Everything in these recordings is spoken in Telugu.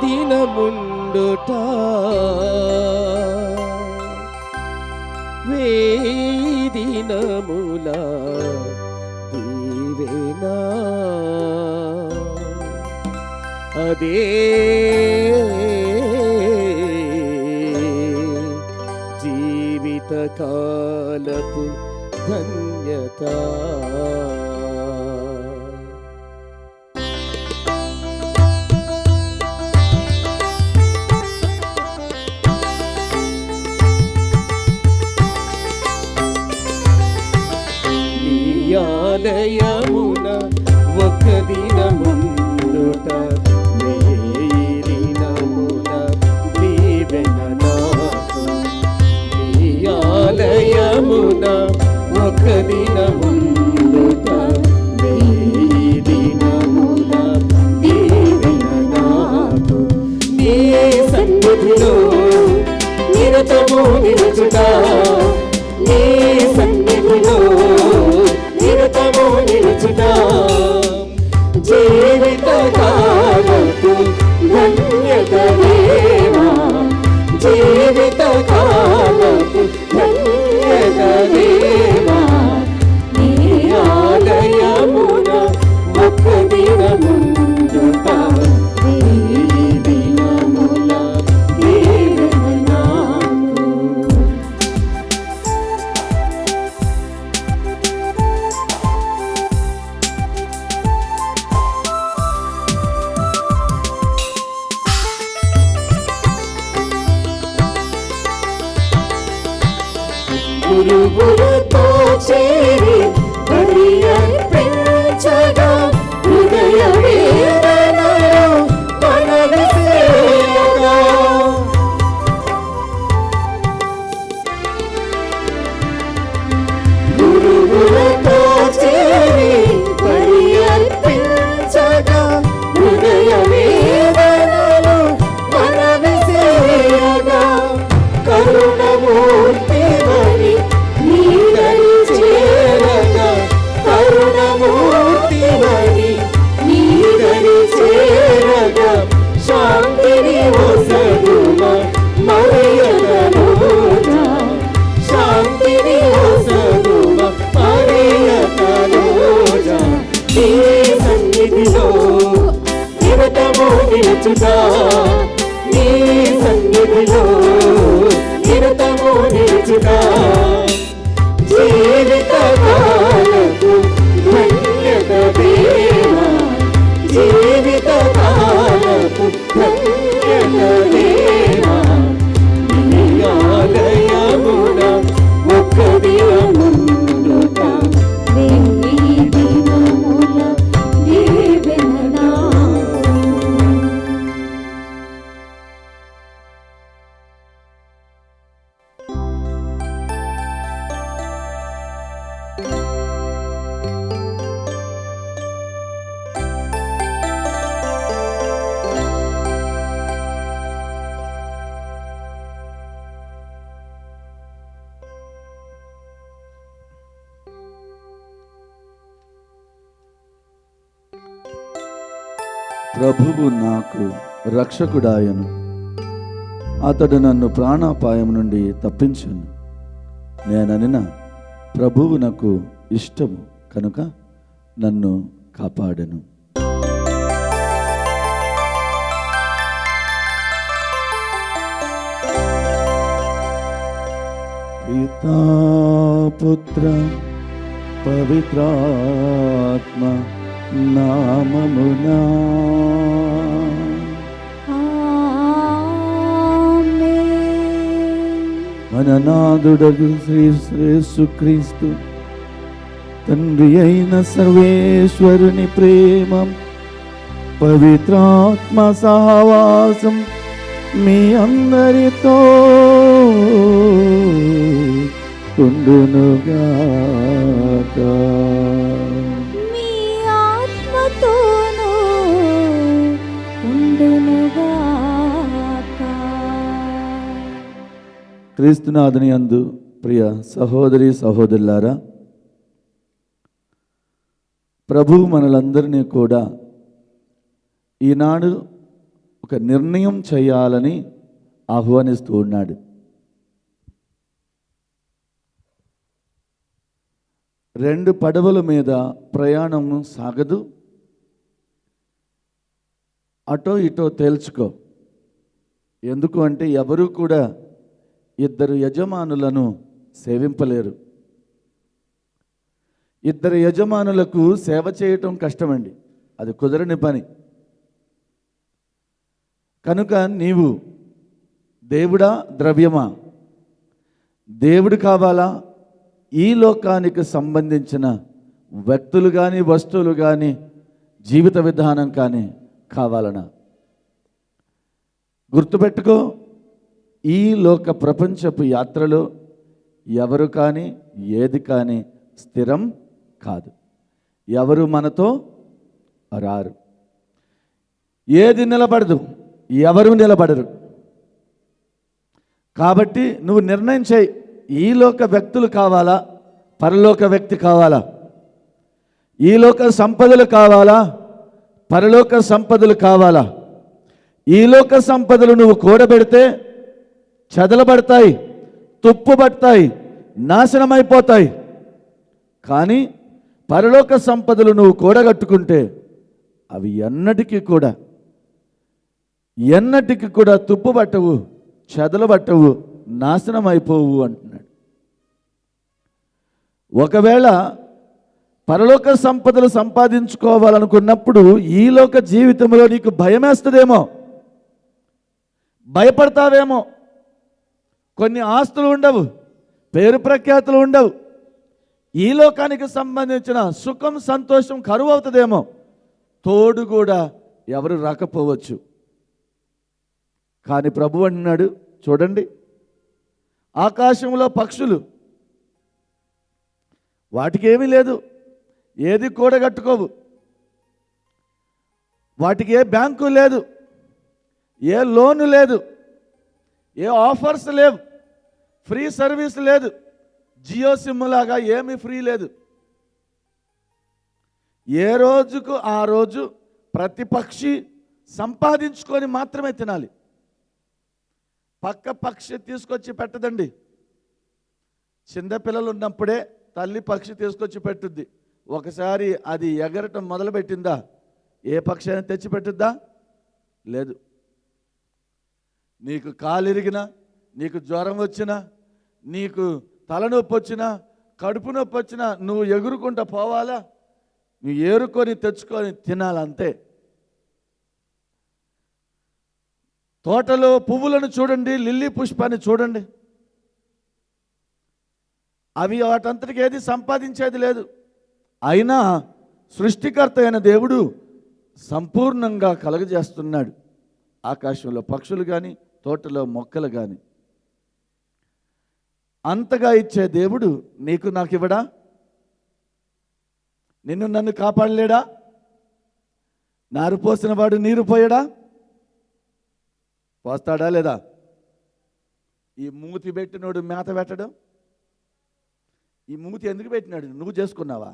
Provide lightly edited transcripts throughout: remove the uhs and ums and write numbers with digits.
దినముండుట వేదినముల దీవెనా అదే జీవిత కాలపు ధన్యత. ఆలయమున ఒక దినముండుట వేదినముల దీవెన నాకు. ఆలయమున ఒక దినముండుట వేదినముల దీవెన నాకు. నీ సన్నిధిలో నిరతము నిలుచుట, నీ సన్నిధిలో నిరతము నిలుచుట జీవిత కాలపు ధన్యత దేవా, జీవిత కాలపు ధన్యత దేవా. నీ ఆలయమున ఒక దినముండుట వేదినముల దీవెన నాకు. గురువులతో చేరి బలి అర్పించగా హృదయ వేదనలో మనవిసేయగా. గురువులతో చేరి బలి అర్పించగా హృదయ వేదనలో మనవిసేయగా. కరుణమూర్తి నీదరి చేరగా, కరుణమూర్తి నీదరి చేరగా. శాంతిని ఒసగుమ మరియతనోజా, శాంతిని ఒసగుమ మరియతనోజా. నీ సన్నిధిలో నిరతము నిలుచుట, నీ సన్నిధిలో నిరతము నిలుచుట జీవిత కాలపు ధన్యత దేవా, జీవిత కాలపు ధన్యత దేవా. నీ ఆలయమున ఒక దినముండుట వేదినముల దీవెన నాకు. ప్రభువు నాకు రక్షకుడాయను, అతడు నన్ను ప్రాణాపాయం నుండి తప్పించును. నేననిన ప్రభువు నాకు ఇష్టము కనుక నన్ను కాపాడెను. పితా పుత్ర పవిత్రాత్మ నామమునా మన నాథుడగు యేసుక్రీస్తు తండ్రి అయిన సర్వేశ్వరుని ప్రేమ, పవిత్రాత్మ సహవాసం మీ అందరితో ఉండునుగాక. మీ ఆత్మతోనూ ఉండునుగాక. క్రీస్తునాథుని యందు ప్రియ సహోదరి సహోదరులారా, ప్రభువు మనలందరినీ కూడా ఈనాడు ఒక నిర్ణయం చేయాలని ఆహ్వానిస్తూ ఉన్నాడు. రెండు పడవల మీద ప్రయాణం సాగదు, అటో ఇటో తేల్చుకో. ఎందుకు అంటే ఎవరు కూడా ఇద్దరు యజమానులను సేవింపలేరు. ఇద్దరు యజమానులకు సేవ చేయటం కష్టమండి, అది కుదరని పని. కనుక నీవు దేవుడా ద్రవ్యమా, దేవుడు కావాలా, ఈ లోకానికి సంబంధించిన వ్యక్తులు కానీ వస్తువులు కానీ జీవిత విధానం కానీ కావాలనా? గుర్తుపెట్టుకో, ఈ లోక ప్రపంచపు యాత్రలో ఎవరు కానీ ఏది కానీ స్థిరం కాదు. ఎవరు మనతో రారు, ఏది నిలబడదు, ఎవరు నిలబడరు. కాబట్టి నువ్వు నిర్ణయం చేయి, ఈ లోక వ్యక్తులు కావాలా, పరలోక వ్యక్తి కావాలా? ఈ లోక సంపదలు కావాలా, పరలోక సంపదలు కావాలా? ఈ లోక సంపదలు నువ్వు కూడబెడితే చెదలబడతాయి, తుప్పుబడతాయి, నాశనమైపోతాయి. కానీ పరలోక సంపదలు నువ్వు కూడగట్టుకుంటే అవి ఎన్నటికీ కూడా తుప్పుబట్టవు, చెదలబట్టవు, నాశనం అయిపోవు అంటున్నాడు. ఒకవేళ పరలోక సంపదలు సంపాదించుకోవాలనుకున్నప్పుడు ఈ లోక జీవితంలో నీకు భయమేస్తుందేమో, భయపడతావేమో. కొన్ని ఆస్తులు ఉండవు, పేరు ప్రఖ్యాతులు ఉండవు, ఈ లోకానికి సంబంధించిన సుఖం సంతోషం కరువు అవుతుందేమో, తోడు కూడా ఎవరు రాకపోవచ్చు. కానీ ప్రభు అంటున్నాడు, చూడండి, ఆకాశంలో పక్షులు, వాటికి ఏమీ లేదు, ఏది కూడగట్టుకోవు, వాటికి ఏ బ్యాంకు లేదు, ఏ లోను లేదు, ఏ ఆఫర్స్ లేవు, ఫ్రీ సర్వీస్ లేదు, జియో సిమ్ లాగా ఏమీ ఫ్రీ లేదు. ఏ రోజుకు ఆ రోజు ప్రతి పక్షి సంపాదించుకొని మాత్రమే తినాలి. పక్క పక్షి తీసుకొచ్చి పెట్టదండి. చిన్నపిల్లలు ఉన్నప్పుడే తల్లి పక్షి తీసుకొచ్చి పెట్టుద్ది. ఒకసారి అది ఎగరటం మొదలుపెట్టిందా ఏ పక్షి అయినా తెచ్చి పెట్టుద్దా? లేదు. నీకు కాలు ఇరిగినా, నీకు జ్వరం వచ్చినా, నీకు తలనొప్పి వచ్చినా, కడుపు నొప్పి వచ్చినా నువ్వు ఎగురుకుంటా పోవాలా? నువ్వు ఏరుకొని తెచ్చుకొని తినాలంతే. తోటలో పువ్వులను చూడండి, లిల్లీ పుష్పాన్ని చూడండి, అవి వాటంతటికి ఏది సంపాదించేది లేదు. అయినా సృష్టికర్త అయిన దేవుడు సంపూర్ణంగా కలగజేస్తున్నాడు. ఆకాశంలో పక్షులు కానీ, తోటలో మొక్కలు కానీ. అంతగా ఇచ్చే దేవుడు నీకు నాకు ఇవ్వడా? నిన్ను నన్ను కాపాడలేడా? నారు పోసిన వాడు నీరు పోయడా? పోస్తాడా లేదా? ఈ మూతి పెట్టినోడు మేత పెట్టడం. ఈ మూతి ఎందుకు పెట్టినాడు? నువ్వు చేసుకున్నావా?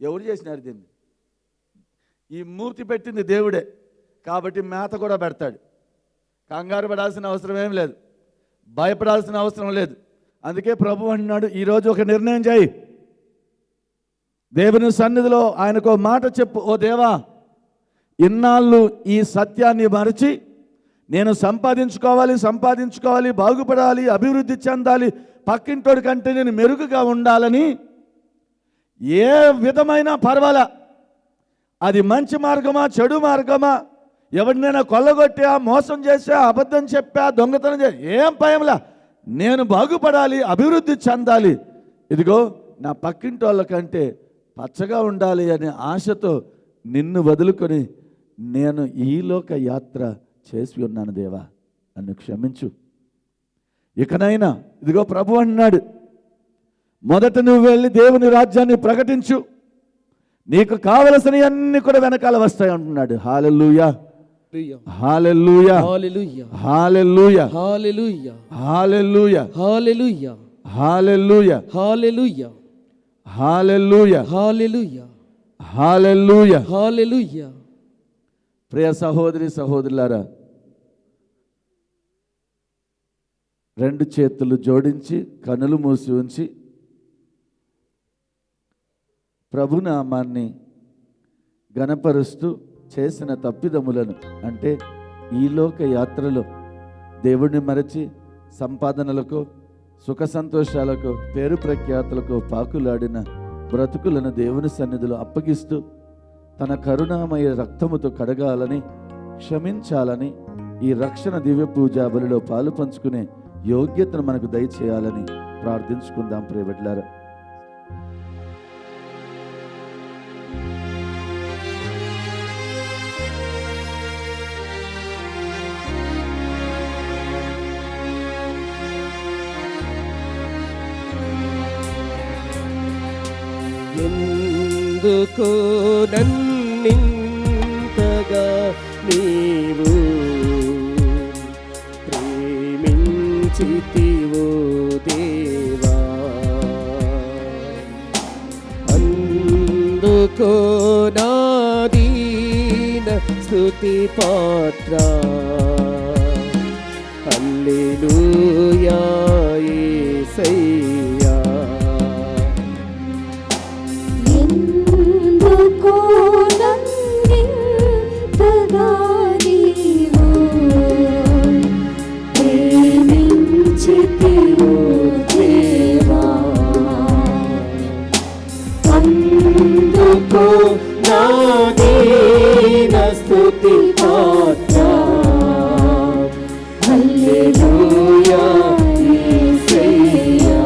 ఎవరు చేసినారు దీన్ని? ఈ మూతి పెట్టింది దేవుడే, కాబట్టి మేత కూడా పెడతాడు. కంగారు పడాల్సిన అవసరం ఏం లేదు, భయపడాల్సిన అవసరం లేదు. అందుకే ప్రభు అంటున్నాడు, ఈరోజు ఒక నిర్ణయం చేయి. దేవుని సన్నిధిలో ఆయనకు మాట చెప్పు, ఓ దేవా, ఇన్నాళ్ళు ఈ సత్యాన్ని మరచి నేను సంపాదించుకోవాలి, బాగుపడాలి, అభివృద్ధి చెందాలి, పక్కింటోడి కంటే నేను మెరుగుగా ఉండాలని ఏ విధమైన పర్వాలా, అది మంచి మార్గమా చెడు మార్గమా, ఎవరినైనా కొల్లగొట్టా, మోసం చేసా, అబద్ధం చెప్పా, దొంగతనం చేసా, ఏం భయంలా, నేను బాగుపడాలి, అభివృద్ధి చెందాలి, ఇదిగో నా పక్కింటి వాళ్ళ కంటే పచ్చగా ఉండాలి అనే ఆశతో నిన్ను వదులుకొని నేను ఈ లోక యాత్ర చేసి ఉన్నాను. దేవా, నన్ను క్షమించు. ఇకనైనా ఇదిగో ప్రభు అన్నాడు, మొదట నువ్వు వెళ్ళి దేవుని రాజ్యాన్ని ప్రకటించు, నీకు కావలసినవి అన్ని కూడా వెనకాల వస్తాయి అంటున్నాడు. హల్లెలూయా, హల్లెలూయా, హల్లెలూయా, హల్లెలూయా, హల్లెలూయా, హల్లెలూయా, హల్లెలూయా, హల్లెలూయా, హల్లెలూయా, హల్లెలూయా, హల్లెలూయా, హల్లెలూయా. ప్రియ సహోదరి సహోదరులారా, రెండు చేతులు జోడించి కనులు మూసి ఉంచి ప్రభునామాన్ని ఘనపరుస్తూ చేసిన తప్పిదములను, అంటే ఈ లోక యాత్రలో దేవుడిని మరచి సంపాదనలకు, సుఖ సంతోషాలకు, పేరు ప్రఖ్యాతులకు పాకులాడిన బ్రతుకులను దేవుని సన్నిధిలో అప్పగిస్తూ తన కరుణామయ రక్తముతో కడగాలని, క్షమించాలని, ఈ రక్షణ దివ్య పూజా బలిలో పాలు పంచుకునే యోగ్యతను మనకు దయచేయాలని ప్రార్థించుకుందాం. ప్రియబిడ్డలారా, ఎందుకు నన్నింతగా నీవు ప్రేమించితివో దేవా, అందుకో నా దీన స్తుతి పాత్ర. హల్లెలూయా యేసయ్యా. స్తుతి పాత్ర. హల్లెలూయా యేసయ్యా.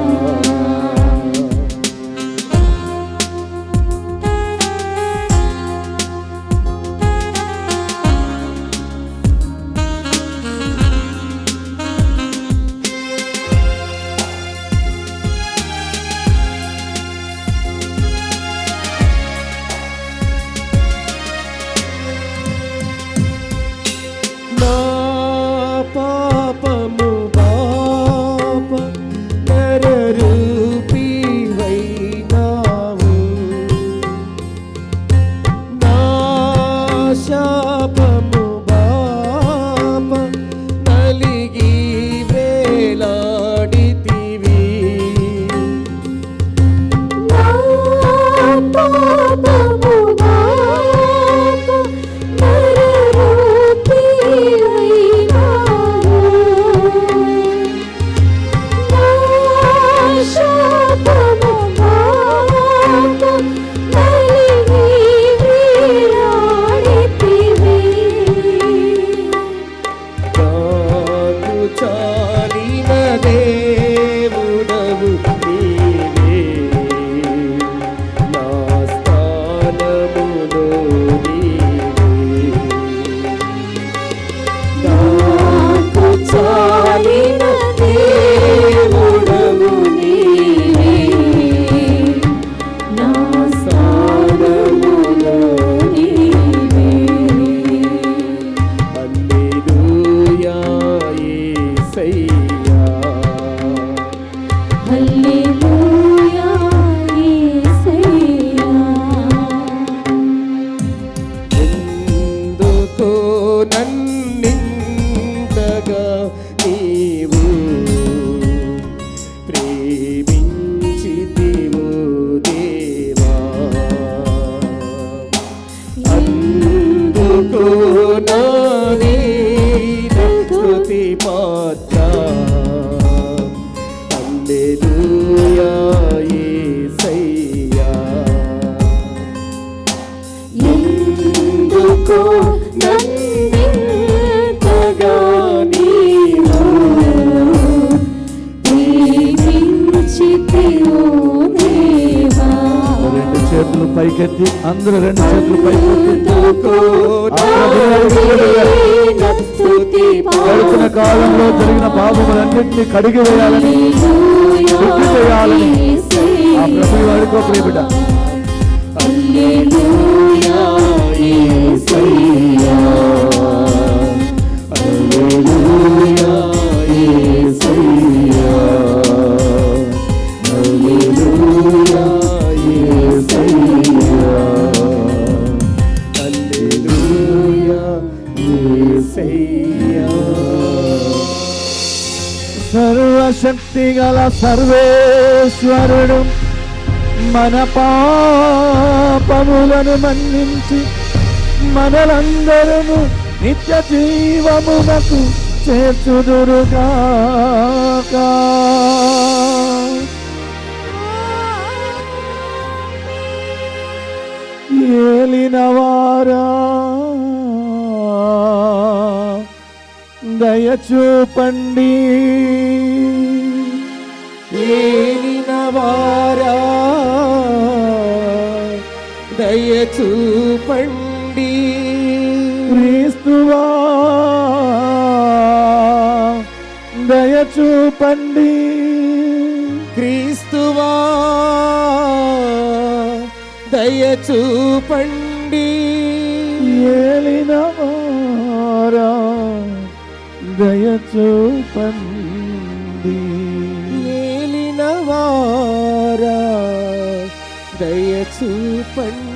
పాపము పాప నరరూపివైనావు, నా శాపము పాప నలిగి వేలాడితివి. చాలిన దేవుడవు నీవే, నా స్థానములో నీవే. నాకు చాలిన దేవుడవు నీవే, నా స్థానములో నీవే. హల్లెలూయా యేసయ్యా. హల్లెలూయా యేసయ్యా. ఎందుకో నన్నింతగా నీవు ప్రేమించితివో దేవా, అందుకో నా దీన స్తుతి పాత్ర. హల్లెలూయా యేసయ్యా. ఎందుకో నన్నింతగా నీవు ప్రేమించితివో దేవా. రెండు చేతులు పైకెత్తి, అందరూ రెండు చేతులు పైకెత్తి గడిచిన కాలంలో జరిగిన పాపములన్నింటినీ కడిగి వేయాలని, శుద్ధి చేయాలని ఆ ప్రభు వాడికో ప్రియబిడ్డ. హల్లెలూయా యేసయ్యా. హల్లెలూయా యేసయ్యా. హల్లెలూయా యేసయ్యా. హల్లెలూయా గల సర్వేశ్వరుడు మన పాపములను మన్నించి మనలందరము నిత్య జీవమునకు చేర్చుదురుగాక. ఏలినవారా దయచూపండి, ఏలినవారా దయచూపండి. క్రీస్తువా దయచూపండి, క్రీస్తువా దయచూపండి. ఏలినవారా దయచూపండి, ఏలినవారా దయచూపండి.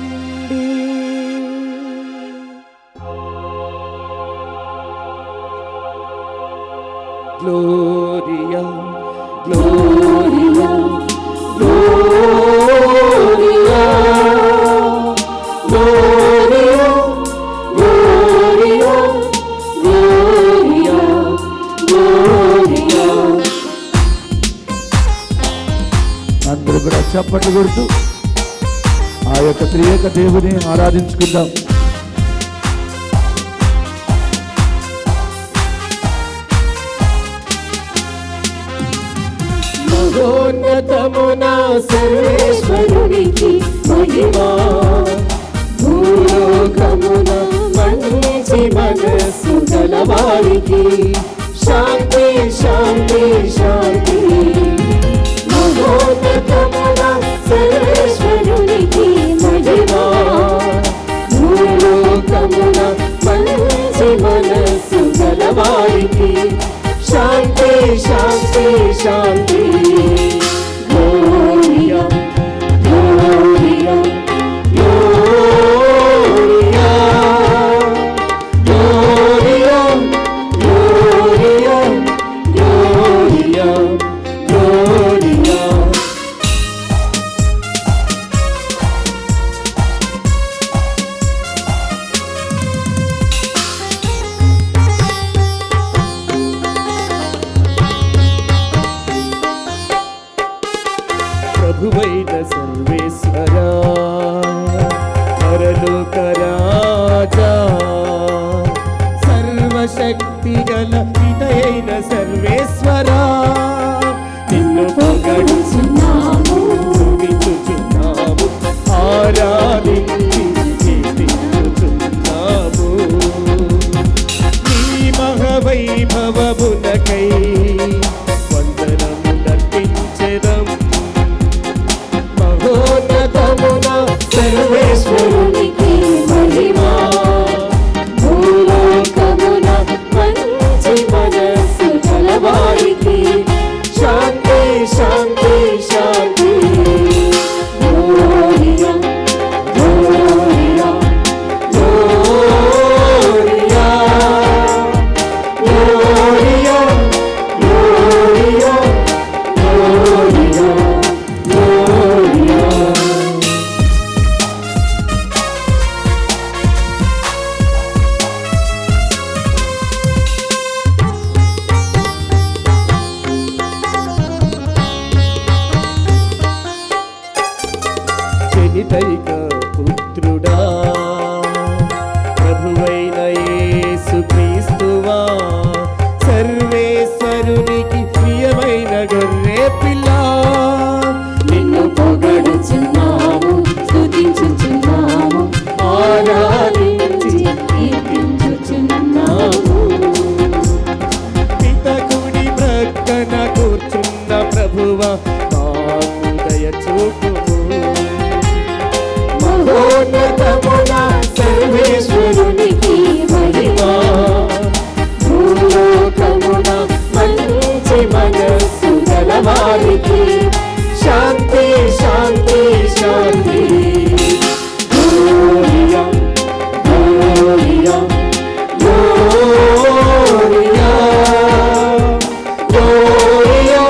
Gloria gloria gloria gloria gloria gloria gloria. అందరూ కూడా చప్పట్లు కొడుతూ ఆ యొక్క త్రియేక దేవుని ఆరాధించుకుందాం. మహోన్నతమున సర్వేశ్వరునికి మహిమా, భూలోకమున మంచి మనస్సు గలవారికి శాంతి శాంతి శాంతి. మహోన్నతమున సర్వేశ్వరునికి మహిమా, భూలోకమున మంచి మనస్సు గలవారికి శాంతి శాంతి శాంతి. Gloria gloria gloria gloria gloria gloria gloria. ప్రభువైన సర్వేశ్వరా, పరలోక రాజా, సర్వశక్తి గల పితయైన సర్వేశ్వరా, నిన్ను పొగడుచున్నాము, స్తుతించుచున్నాము, ఆరాధించి కీర్తించుచున్నాము. నీ మహావైభవమునకై వందనములర్పించెదం. మహోన్నతమున సర్వేశ్వరునికి మహిమా, భూలోకమున మంచి మనస్సు గలవారికి శాంతి శాంతి శాంతి. Gloria gloria gloria gloria gloria gloria gloria. జనితైక పుత్రుడా, ప్రభువైన యేసు క్రీస్తువా, సర్వేశ్వరునికి ప్రియమైన గొర్రె పిల్ల, నిన్ను పొగడుచున్నాము, స్తుతించుచున్నాము, ఆరాధించి కీర్తించుచున్నాము. పితకుడి ప్రక్కన కూర్చున్న ప్రభువా, మాకు దయచూపుము. మహోన్నతమున సర్వేశ్వరునికి మహిమా, భూలోకమున మంచి మనస్సు గలవారికి శాంతి శాంతి శాంతి. గ్లోరియా గ్లోరియా గ్లోరియా గ్లోరియా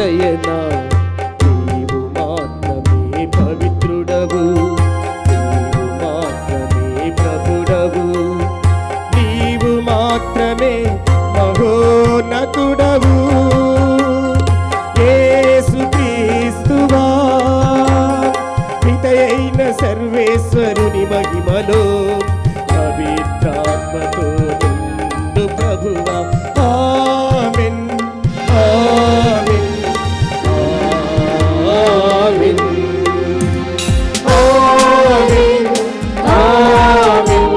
నయనా నీవు మాత్రమే పవిత్రుడవు, నీవు మాత్రమే ప్రభుడవు, నీవు మాత్రమే మహోన్నతుడవు. యేసుక్రీస్తువా పితయైన సర్వేశ్వరుని మహిమలో పవిత్రాత్మతో నిండు ప్రభువా. ఆమేన్ ఆమేన్ ఆమేన్ ఆమేన్ ఆమేన్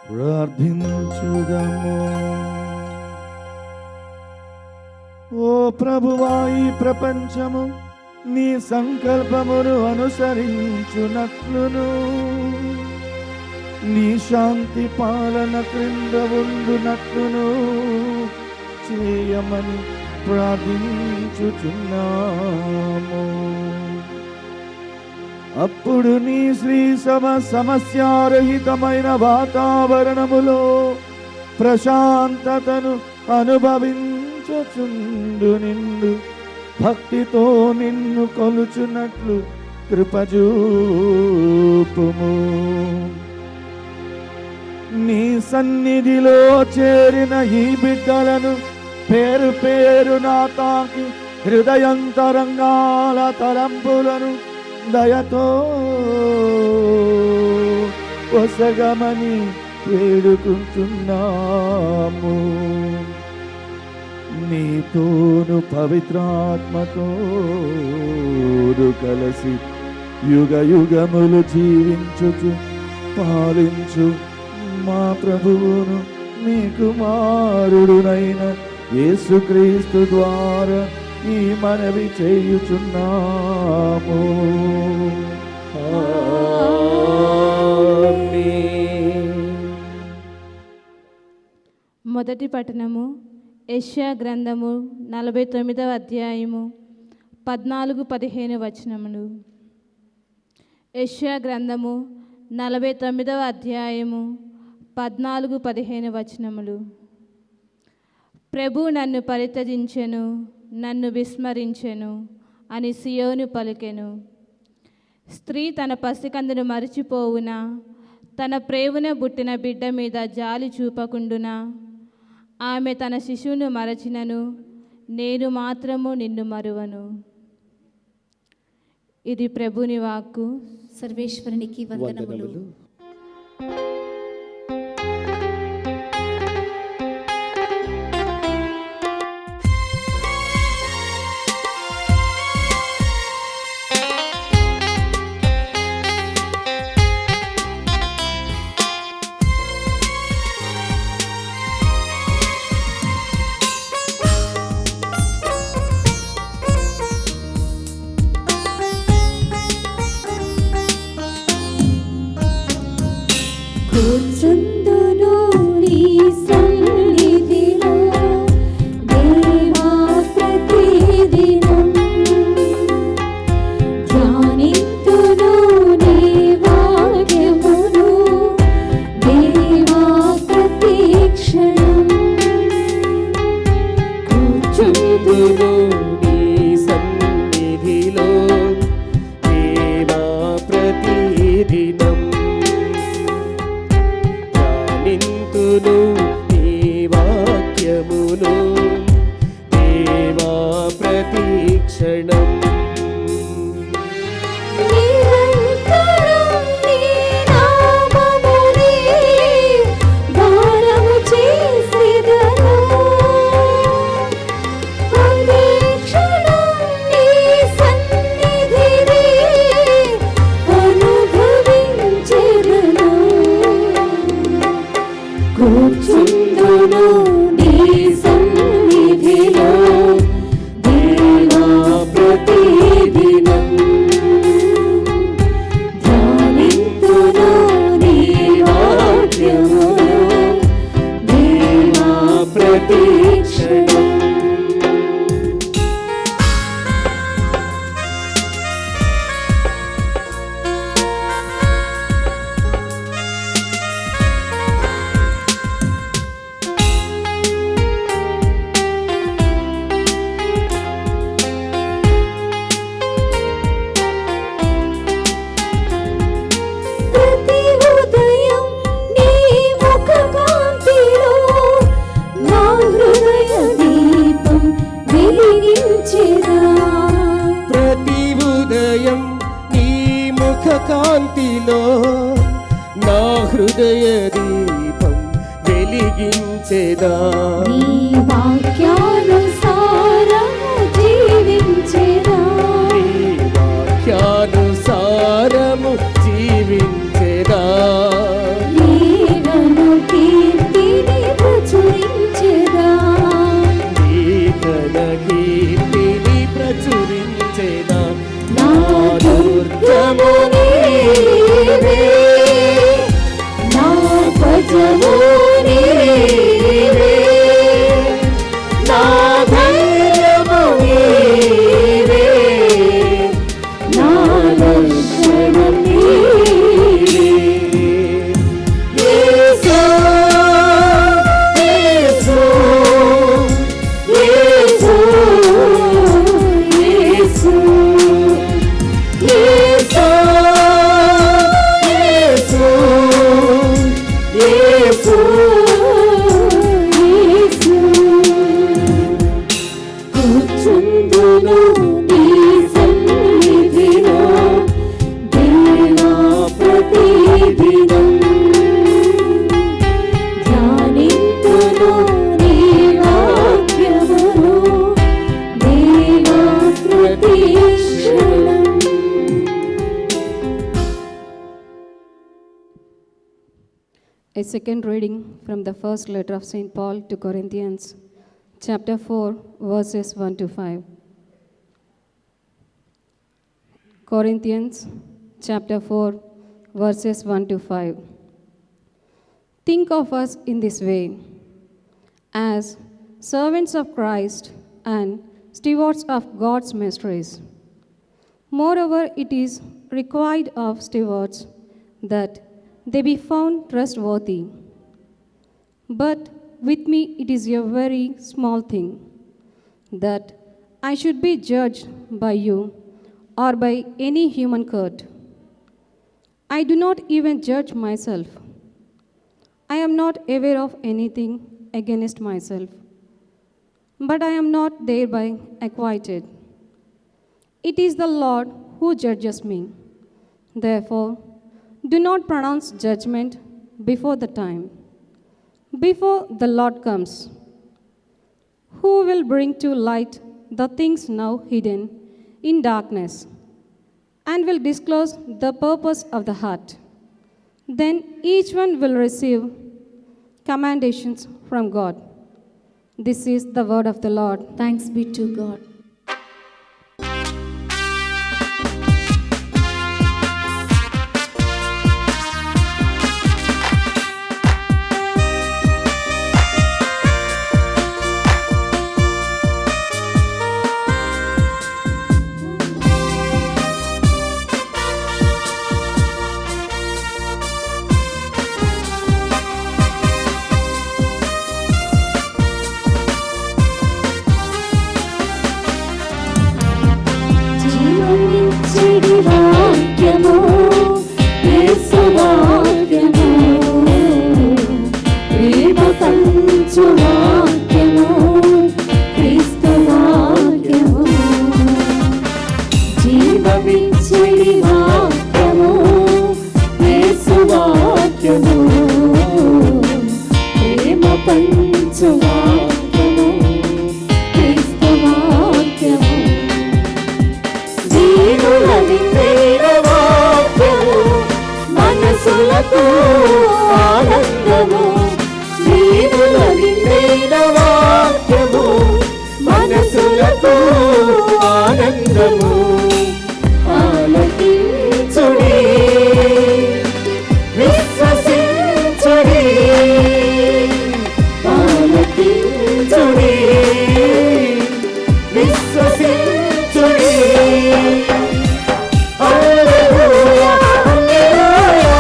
ప్రార్థించుదము. ఓ ప్రభువా, ఈ ప్రపంచము నీ సంకల్పమును అనుసరించునట్లును నీ శాంతి పాలన క్రింద ఉండునట్లును చేయమని ప్రార్థించుచున్నాము. అప్పుడు నీ శ్రీ సమస్యారహితమైన వాతావరణములో ప్రశాంతతను అనుభవించుచుండు నిండు భక్తితో నిన్ను కొలుచున్నట్లు కృపజూపుము. నీ సన్నిధిలో చేరిన ఈ బిడ్డలను పేరు పేరునా తాకి హృదయంతరంగాల తలంపులను దయతో వసగమని వేడుకుంటున్నాము. నీతోను పవిత్రాత్మతోను కలిసి యుగ యుగములు జీవించుచు పాలించు మా ప్రభువును నీ కుమారుడునైన యేసుక్రీస్తు ద్వారా ఈ మనవి చేయుచున్నాము. మొదటి పట్టణము యెషయా గ్రంథము 49వ అధ్యాయము 14-15 వచనములు. యెషయా గ్రంథము 49వ అధ్యాయము 14-15 వచనములు. ప్రభు నన్ను పరిత్యజించెను, నన్ను విస్మరించెను అని సియోను పలికెను. స్త్రీ తన పసికందును మరిచిపోవునా, తన ప్రేవున పుట్టిన బిడ్డ మీద జాలి చూపకుండునా. ఆమె తన శిశువును మరచినను, నేను మాత్రము నిన్ను మరువను. ఇది ప్రభుని వాక్కు. సర్వేశ్వరునికి వందనములు. కూర్చుందును నీ సన్నిధిలో దేవా ప్రతిదినం, ధ్యానింతును నీ వాక్యమును దేవా ప్రతిక్షణం. కూర్చుందును నీ సన్నిధిలో దేవా ప్రతిదినం, నింతును నీ వాక్యమును దేవా ప్రతిక్షణం. నిరంతరం నీ నామమునే గానము చేసెదను, ప్రతిక్షణం నీ సన్నిధిని అనుభవించెదను. కూర్చుందును నీ సన్నిధిలో దేవా ప్రతిదినం, ధ్యానింతును నీ వాక్యమును దేవా ప్రతిక్షణం. సన్నిధిలో నా హృదయ దీపం వెలిగించేదా. నీ వాక్యానుసారము జీవించేదా. నీ వాక్యానుసారము జీవించేదా. నీవను కీర్తిని ప్రచురించేదా. నీకన కీర్తిని ప్రచురించేదా. నా దుర్గము నీవే, నా ధ్వజము నీవే, నా ధైర్యము నీవే, నా రక్షణం నీవే. యేసు, యేసు, యేసు, యేసు, యేసు, యేసు, యేసు, యేసు. కూర్చుందును నీ సన్నిధిలో దేవా ప్రతిదినం. ధ్యానింతును నీ వాక్యమును దేవా ప్రతిక్షణం. A second reading from the first letter of St. Paul to Corinthians, chapter 4, verses 1 to 5. Corinthians, chapter 4, verses 1 to 5. Think of us in this way, as servants of Christ and stewards of God's mysteries. Moreover, it is required of stewards that they be found trustworthy. But with me it is a very small thing that I should be judged by you or by any human court. I do not even judge myself. I am not aware of anything against myself, but I am not thereby acquitted. It is the Lord who judges me. Therefore, do not pronounce judgment before the time, before the Lord comes, who will bring to light the things now hidden in darkness, and will disclose the purpose of the heart. Then each one will receive commendations from God. This is the word of the Lord. Thanks be to God. జీవమిచ్చడి వాక్యము యేసు వాక్యము, ప్రేమ పంచు వాక్యము క్రీస్తు వాక్యము. జీవమిచ్చడి వాక్యము యేసు వాక్యము, ప్రేమ పంచు వాక్యము క్రీస్తు వాక్యము. దీనులని ప్రేమ వాక్యము మనసులకు ఆనందము. దీనులని ప్రేమ వాక్యము మనసులకు ఆనందము. ఆలకించుడి, విశ్వసించుడి, ఆలకించుడి, విశ్వసించుడి. హల్లెలూయా, హల్లెలూయా,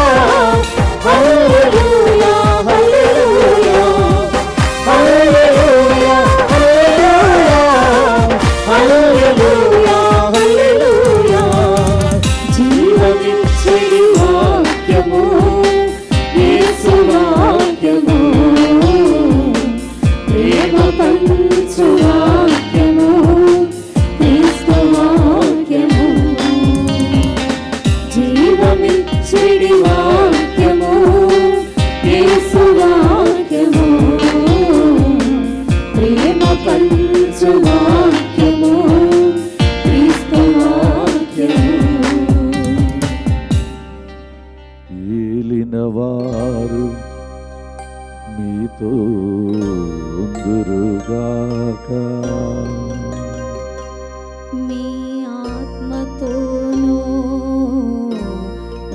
హల్లెలూయా, హల్లెలూయా, హల్లెలూయా, హల్లెలూయా, హల్లెలూయా. జీవమిచ్చడి వాక్యము యేసు వాక్యము, ప్రేమ పంచు వాక్యము క్రీస్తు వాక్యము. జీవమిచ్చడి యేసు వాక్యము క్రీస్తు వాక్యము ఏలినవారు మీతో ఉందురుగాక. మీ ఆత్మతోనూ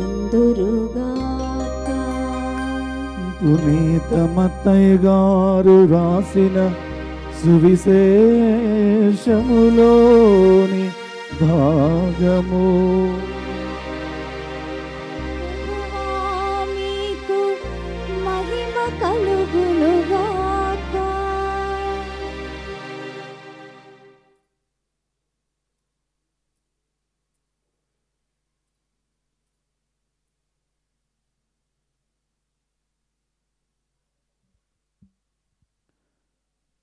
ఉందురుగాక. పునీత మత్తయ్య గారు రాసిన సువిశేషములోని భాగము. ప్రభువా, మీకు మహిమ కలుగునుగాక.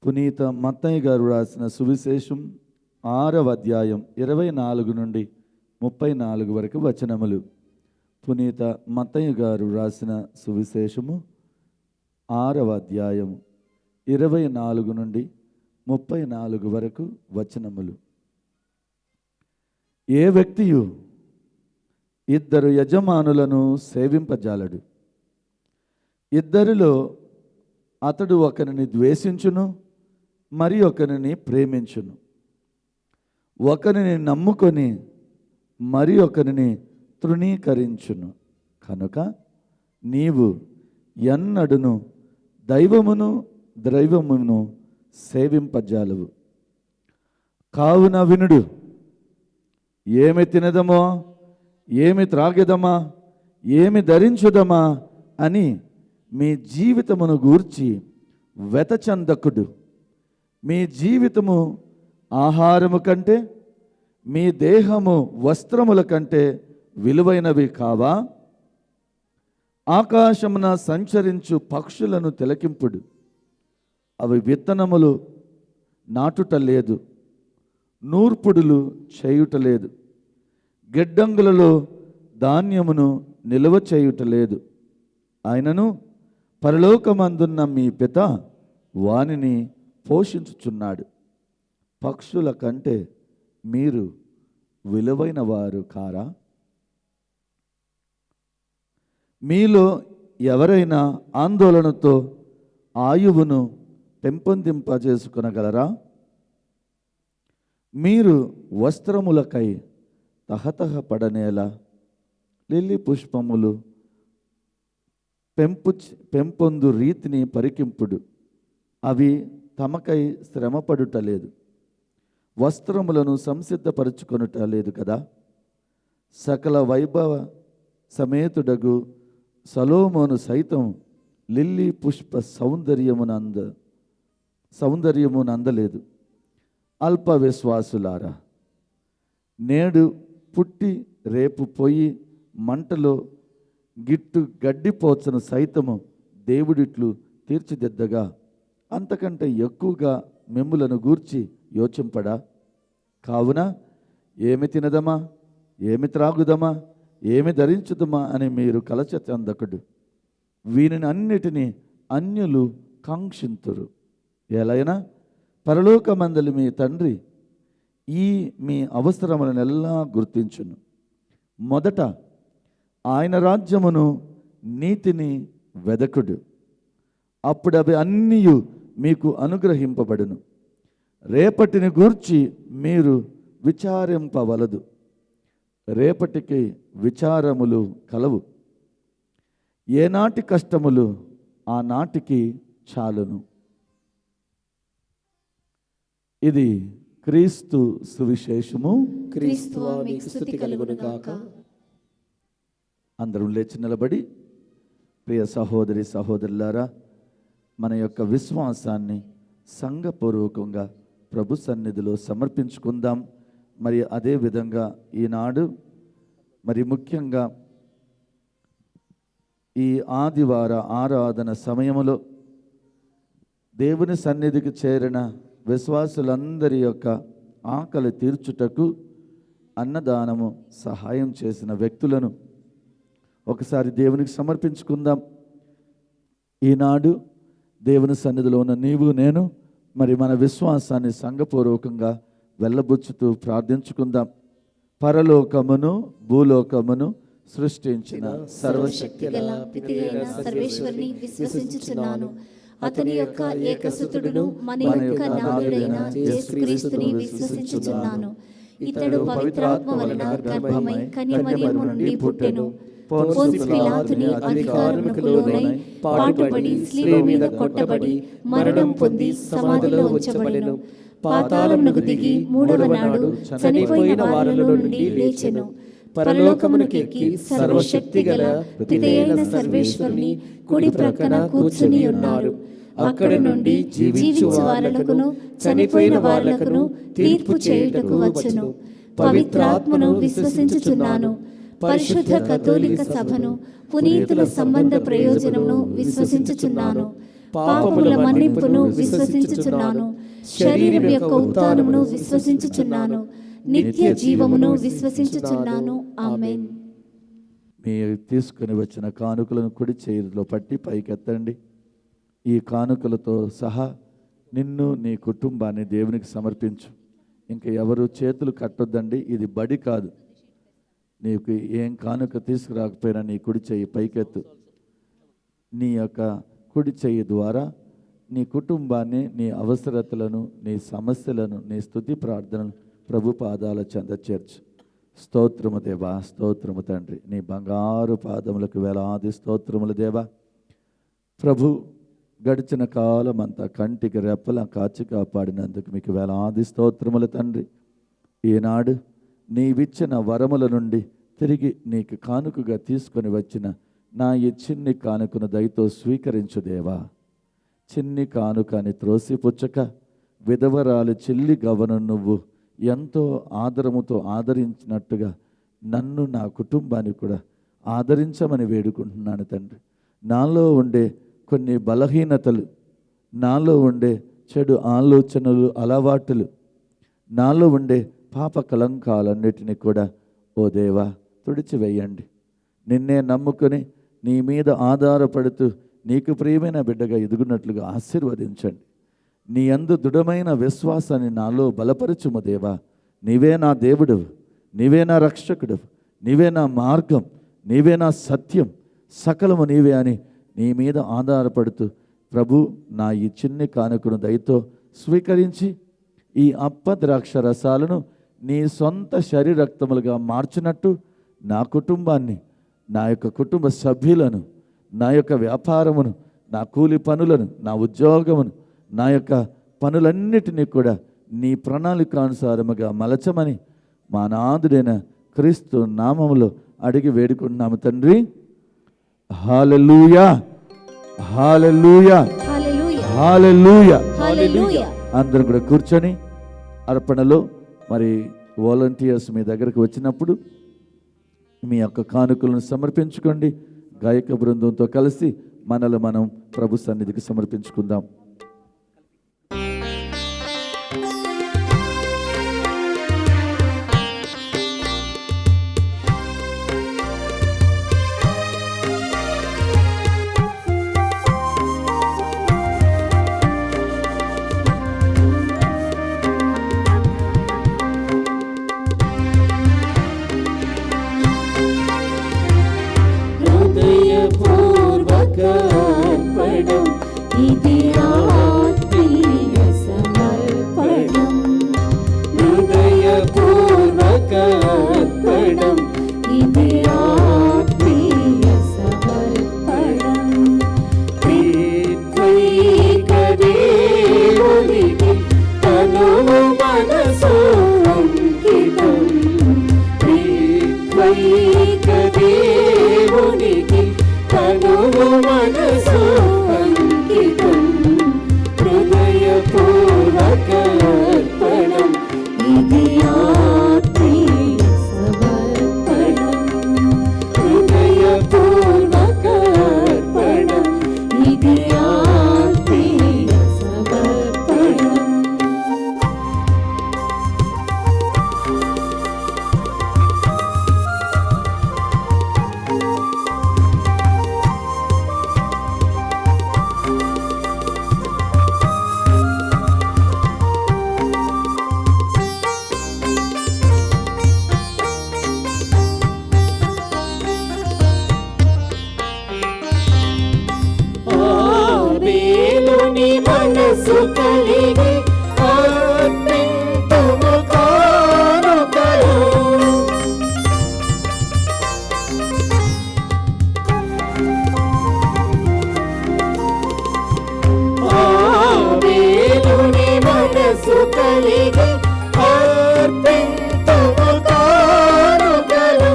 పునీత మత్తయ్య గారు రాసిన సువిశేషం 6వ అధ్యాయం 24 నుండి 34 వరకు వచనములు. పునీత మత్తయ్య గారు రాసిన సువిశేషము 6వ అధ్యాయం 24 నుండి 34 వరకు వచనములు. ఏ వ్యక్తియు ఇద్దరు యజమానులను సేవింపజాలడు. ఇద్దరిలో అతడు ఒకరిని ద్వేషించును, మరి ఒకరిని ప్రేమించును. ఒకరిని నమ్ముకొని మరి ఒకరిని తృణీకరించును. కనుక నీవు ఎన్నడును దైవమును ద్రైవమును సేవింపజాలవు. కావున వినుడు. ఏమి తినదమో, ఏమి త్రాగెదమా, ఏమి ధరించుదమా అని మీ జీవితమును గూర్చి వెతచందకుడు. మీ జీవితము ఆహారము కంటే, మీ దేహము వస్త్రముల కంటే విలువైనవి కావా? ఆకాశమున సంచరించు పక్షులను తిలకింపుడు. అవి విత్తనములు నాటుట లేదు, నూర్పుడులు చేయుట లేదు, గిడ్డంగులలో ధాన్యమును నిల్వ చేయుట లేదు. ఆయనను పరలోకమందున్న మీ పిత వానిని పోషించుచున్నాడు. పక్షుల కంటే మీరు విలువైన వారు కారా? మీలో ఎవరైనా ఆందోళనతో ఆయువును పెంపొందింపజేసుకొనగలరా? మీరు వస్త్రములకై తహతహపడనేలా లిల్లీ పుష్పములు పెంపొందు రీతిని పరికింపుడు. అవి తమకై శ్రమపడుట లేదు, వస్త్రములను సంసిద్ధపరచుకొనుట లేదు కదా. సకల వైభవ సమేతుడగు సలోమోను సైతం లిల్లీ పుష్ప సౌందర్యమునందలేదు. అల్ప విశ్వాసులారా, నేడు పుట్టి రేపు పోయి మంటలో గడ్డిపోచను సైతము దేవుడిట్లు తీర్చిదిద్దగా అంతకంటే ఎక్కువగా మిమ్ములను గూర్చి యోచింపడా? కావున ఏమి తినదమా, ఏమి త్రాగుదమా, ఏమి ధరించుదమా అని మీరు కలచ చెందకుడు. వీనిని అన్నిటినీ అన్యులు కాంక్షింతురు. ఎలైనా పరలోకమందలి మీ తండ్రి ఈ మీ అవసరములనెల్లా గుర్తించును. మొదట ఆయన రాజ్యమును నీతిని వెదకుడు, అప్పుడు అవి అన్నీ మీకు అనుగ్రహింపబడును. రేపటిని గూర్చి మీరు విచారింపవలదు, రేపటికి విచారములు కలవు. ఏనాటి కష్టములు ఆనాటికి చాలును. ఇది క్రీస్తు సువిశేషము. క్రీస్తువా మీకు స్తుతి కలుగును గాక. అందరూ లేచి నిలబడి ప్రియ సహోదరి సహోదరులారా, మన యొక్క విశ్వాసాన్ని సంఘపూర్వకంగా ప్రభు సన్నిధిలో సమర్పించుకుందాం. మరి అదే విధంగా ఈనాడు మరి ముఖ్యంగా ఈ ఆదివార ఆరాధన సమయంలో దేవుని సన్నిధికి చేరిన విశ్వాసులందరి యొక్క ఆకలి తీర్చుటకు అన్నదానము సహాయం చేసిన వ్యక్తులను ఒకసారి దేవునికి సమర్పించుకుందాం. ఈనాడు దేవుని సన్నిధిలో ఉన్న నీవు నేను మరి మన విశ్వాసాన్ని సంఘపూర్వకంగా వెళ్ళబుచ్చుతూ ప్రార్థించుకుందాం. పరలోకమును భూలోకమును సృష్టించిన సర్వశక్తి గల పితైన సర్వేశ్వరుని విశ్వసించుచున్నాను. అతని యొక్క ఏకసుతుడును మన యొక్క నాథుడైన యేసుక్రీస్తుని విశ్వసించుచున్నాను. ఇతడు పవిత్రాత్మ వలన గర్భమై కన్యమరియము నుండి పుట్టెను. పోన్సు పిలాతుని అధికారమునకు లోనై పాటుపడి శిలువ మీద కొట్టబడి మరణం పొంది సమాధిలో ఉంచబడెను. పాతాళమునకు దిగి మూడవ నాడు చనిపోయిన వారిలో నుండి లేచెను. పరలోకమునకు ఎక్కి సర్వశక్తి గల పితైన సర్వేశ్వరుని కుడి ప్రక్కన కూర్చుని ఉన్నారు. అక్కడ నుండి జీవించు వారలకును చనిపోయిన వారలకును తీర్పు చేయుటకు వచ్చును. పవిత్రాత్మను విశ్వసించుచున్నాను. పరిశుద్ధ కథోలిక సభను, పునీతుల సంబంధ ప్రయోజనమును విశ్వసించుచున్నాను. పాపముల మన్నింపును విశ్వసించుచున్నాను. శరీరం యొక్క ఉత్థానమును విశ్వసించుచున్నాను. నిత్య జీవమును విశ్వసించుచున్నాను. ఆమేన్. మీరు తీసుకుని వచ్చిన కానుకలను కుడి చేతిలో పట్టి పైకెత్తండి. ఈ కానుకలతో సహా నిన్ను నీ కుటుంబాన్ని దేవునికి సమర్పించు. ఇంకా ఎవరు చేతులు కట్టొద్దండి. ఇది బడి కాదు. నీకు ఏం కానుక తీసుకురాకపోయినా నీ కుడి చెయ్యి పైకెత్తు. నీ యొక్క కుడి చెయ్యి ద్వారా నీ కుటుంబాన్ని, నీ అవసరతలను, నీ సమస్యలను, నీ స్తుతి ప్రార్థనలు ప్రభు పాదాల చెంత చేర్చు. స్తోత్రము దేవా, స్తోత్రము తండ్రి. నీ బంగారు పాదములకు వేలాది స్తోత్రములు దేవా. ప్రభు, గడిచిన కాలం అంతా కంటికి రెప్పలా కాచి కాపాడినందుకు మీకు వేలాది స్తోత్రములు తండ్రి. ఈనాడు నీవిచ్చిన వరముల నుండి తిరిగి నీకు కానుకగా తీసుకొని వచ్చిన నా ఈ చిన్ని కానుకను దయతో స్వీకరించు దేవా. చిన్ని కానుకని త్రోసిపుచ్చక విధవరాలు చెల్లి గవను నువ్వు ఎంతో ఆదరముతో ఆదరించినట్టుగా నన్ను, నా కుటుంబాన్ని కూడా ఆదరించమని వేడుకుంటున్నాను తండ్రి. నాలో ఉండే కొన్ని బలహీనతలు, నాలో ఉండే చెడు ఆలోచనలు, అలవాటులు, నాలో ఉండే పాప కలంకాలన్నిటినీ కూడా ఓ దేవా తుడిచివేయండి. నిన్నే నమ్ముకొని నీ మీద ఆధారపడుతూ నీకు ప్రియమైన బిడ్డగా ఎదుగునట్లుగా ఆశీర్వదించండి. నీ యందు దృఢమైన విశ్వాసాన్ని నాలో బలపరచుము దేవా. నీవే నా దేవుడు, నీవే నా రక్షకుడు, నీవే నా మార్గం, నీవే నా సత్యం, సకలము నీవే అని నీ మీద ఆధారపడుతూ ప్రభు, నా ఈ చిన్ని కానుకను దయతో స్వీకరించి ఈ అప్పద్రాక్ష రసాలను నీ సొంత శరీరక్తములుగా మార్చినట్టు నా కుటుంబాన్ని, నా యొక్క కుటుంబ సభ్యులను, నా యొక్క వ్యాపారమును, నా కూలి పనులను, నా ఉద్యోగమును, నా యొక్క పనులన్నిటినీ కూడా నీ ప్రణాళికానుసారముగా మలచమని మా నాథుడైన క్రీస్తు నామములో అడిగి వేడుకుంటున్నాము తండ్రి. హల్లెలూయా, హల్లెలూయా, హల్లెలూయా, హల్లెలూయా. అందరూ కూడా కూర్చొని అర్పణలో మరి వాలంటీర్స్ మీ దగ్గరకు వచ్చినప్పుడు మీ యొక్క కానుకలను సమర్పించుకోండి. గాయక బృందంతో కలిసి మనలో మనం ప్రభు సన్నిధికి సమర్పించుకుందాం. హృదయపూర్వక అర్పణం ఇది. కలిగి అర్పింతుము కానుకలు. ఆబేలుని మనసు కలిగి అర్పింతుము కానుకలు.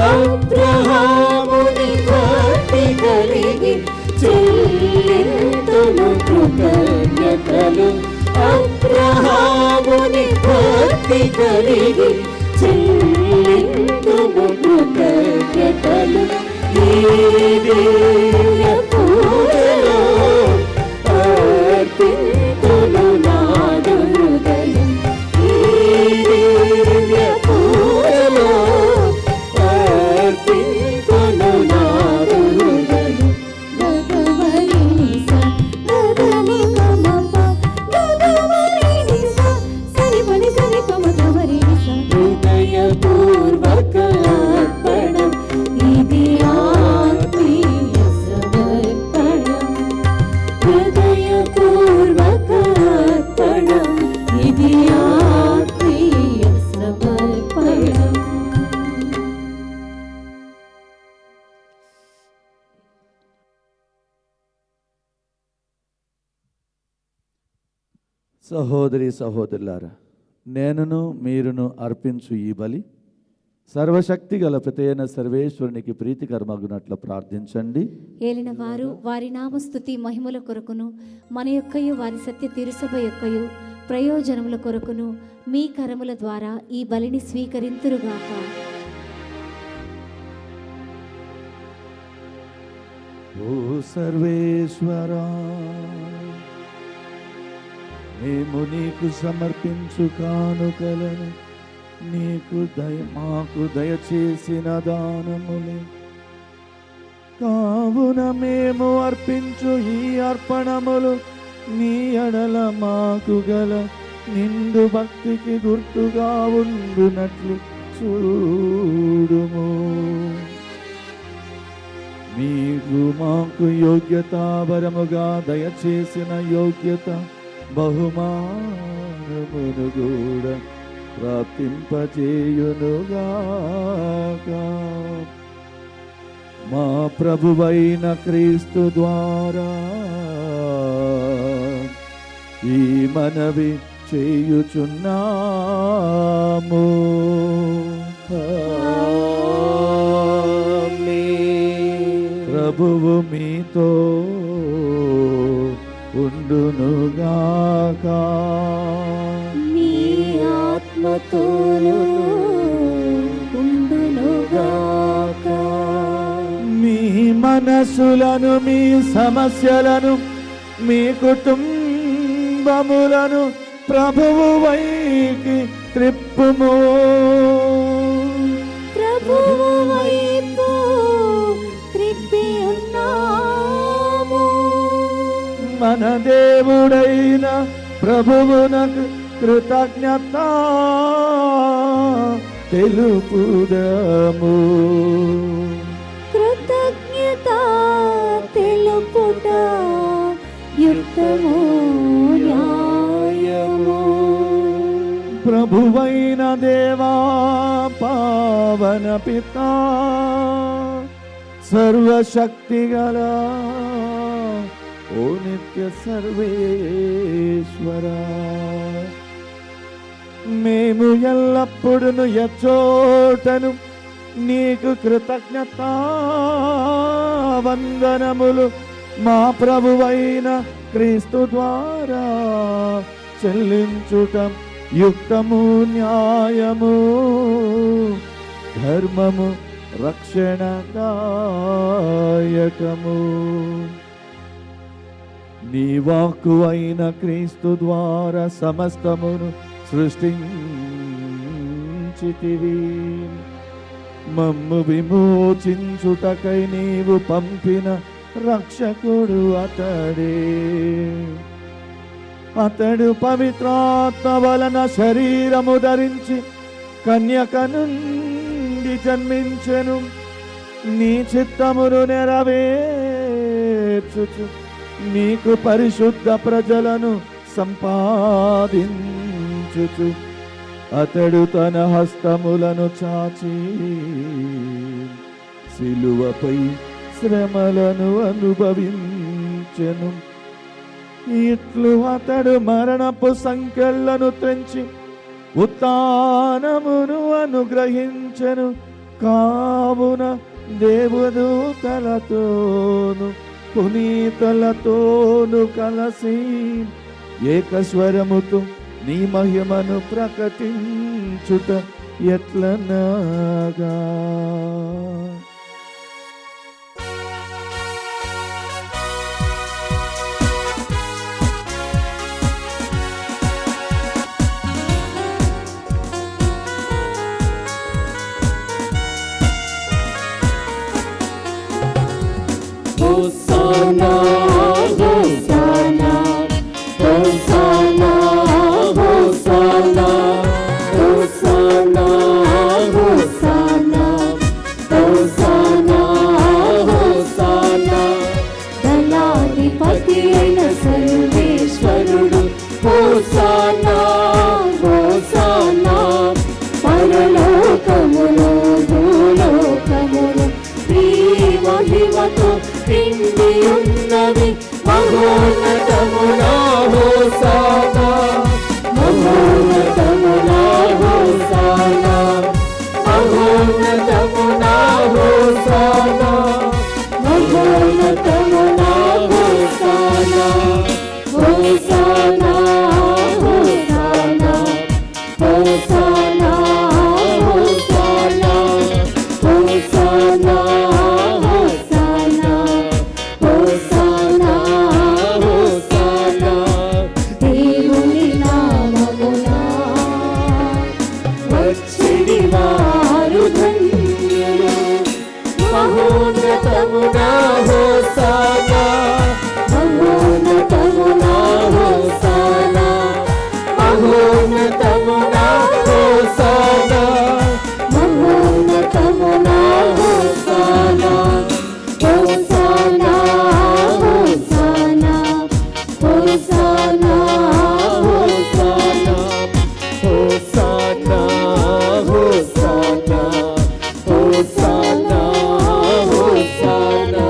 అబ్రహాముని భక్తి కలిగి చెల్లింతుము కృతజ్ఞతలు. అబ్రహాముని భక్తి కలిగి చెల్లింతుము కృతజ్ఞతలు. ఈ దివ్య పూజలో అర్పింతును నాదు హృదయం. ఈ దివ్య పూజలో అర్పింతును నాదు హృదయం. గగవరిని స గగని గమప గగవరిని స సరిపని సరిపమ గవరిని స. హృదయపూర్వక అర్పణం ఇది ఆత్మీయ సమర్పణం. హృదయపూర్వక అర్పణం ఇది ఆత్మీయ సమర్పణం. సహోదరి సహోదరులారా, నేనును మీరును అర్పించు ఈ బలి సర్వశక్తి గల పితైన సర్వేశ్వరునికి ప్రీతికరమగునట్లు ప్రార్థించండి. ఏలిన వారు వారి నామస్తుతి మహిమల కొరకును మన యొక్కయు వారి సత్య తిరుసభ యొక్కయు ప్రయోజనముల కొరకును మీ కరముల ద్వారా ఈ బలిని స్వీకరింతురుగాక. ఓ సర్వేశ్వరా, మేము నీకు సమర్పించు కానుకలను మాకు దయచేసిన దానములే. కావున మేము అర్పించు ఈ అర్పణములు నీ ఎడల మాకు గల నిండు భక్తికి గుర్తుగా ఉండునట్లు చూడుము. మీకు మాకు యోగ్యతావరముగా దయచేసిన యోగ్యత బహుమానమును కూడా ప్రాప్తింపచేయునుగాక. మా ప్రభువైన క్రీస్తు ద్వారా ఈ మనవి చేయుచున్నాము. ప్రభువు మీతో ఉండునుగాక. మీ ఆత్మతోను ఉండునుగాక. మీ మనసులను, మీ సమస్యలను, మీ కుటుంబములను ప్రభువు వైకి త్రిప్పుము. ప్రభువు వైపు త్రిప్పి ఉన్నాము. మన దేవుడైన ప్రభువునకు కృతజ్ఞత తెలుపుదము. కృతజ్ఞత తెలుపుట యుక్తము న్యాయము. ప్రభువైన దేవా, పావన పితా, సర్వశక్తిగల ఓ నిత్య సర్వేశ్వరా, మేము ఎల్లప్పుడూ ఎచ్చోటను నీకు కృతజ్ఞతా వందనములు మా ప్రభువైన క్రీస్తు ద్వారా చెల్లించుట యుక్తము న్యాయము ధర్మము రక్షణదాయకము. నీ వాక్కు అయిన క్రీస్తు ద్వారా సమస్తమును సృష్టించితివి. మమ్ము విమోచించుటకై నీవు పంపిన రక్షకుడు అతడే. అతడు పవిత్రాత్మ వలన శరీరము ధరించి కన్యక నుండి జన్మించెను. నీ చిత్తమును నెరవేర్చుచు నీకు పరిశుద్ధ ప్రజలను సంపాదించుచు అతడు తన హస్తములను చాచి సిలువపై శ్రమలను అనుభవించెను. ఇట్లు అతడు మరణపు సంకెళ్లను త్రెంచి ఉత్థానమును అనుగ్రహించెను. కావున దేవదూతలతోను పునీతులతోను కలసి ఏకస్వరముతో నీ మహిమను ప్రకటించుట ఎట్లనగా. Hosanna, Hosanna, Hosanna, Hosanna, Hosanna, Hosanna, Hosanna, Hosanna. దళాధిపతి అయిన సర్వేశ్వరుడు హోసానా, హోసానా. పరలోకములో భూలోకములో నీ మహిమతో నిండి ఉన్నది. మహోన్నతమున హోసానా, మహోన్నతమున హోసానా, మహోన్నతమున హోసానా, మహోన్నతమున hosanna. Hosanna, hosanna, hosanna, hosanna, hosanna, hosanna, hosanna, hosanna. దేవుని నామమున వచ్చెడి వారు ధన్యులు. మహోన్నతమున హోసానా, మహోన్నతమున హోసానా, మహోన్నతమున హోసానా, మహోన్నతమున hosanna. Hosanna, hosanna, hosanna, hosanna, hosanna, hosanna, hosanna, hosanna.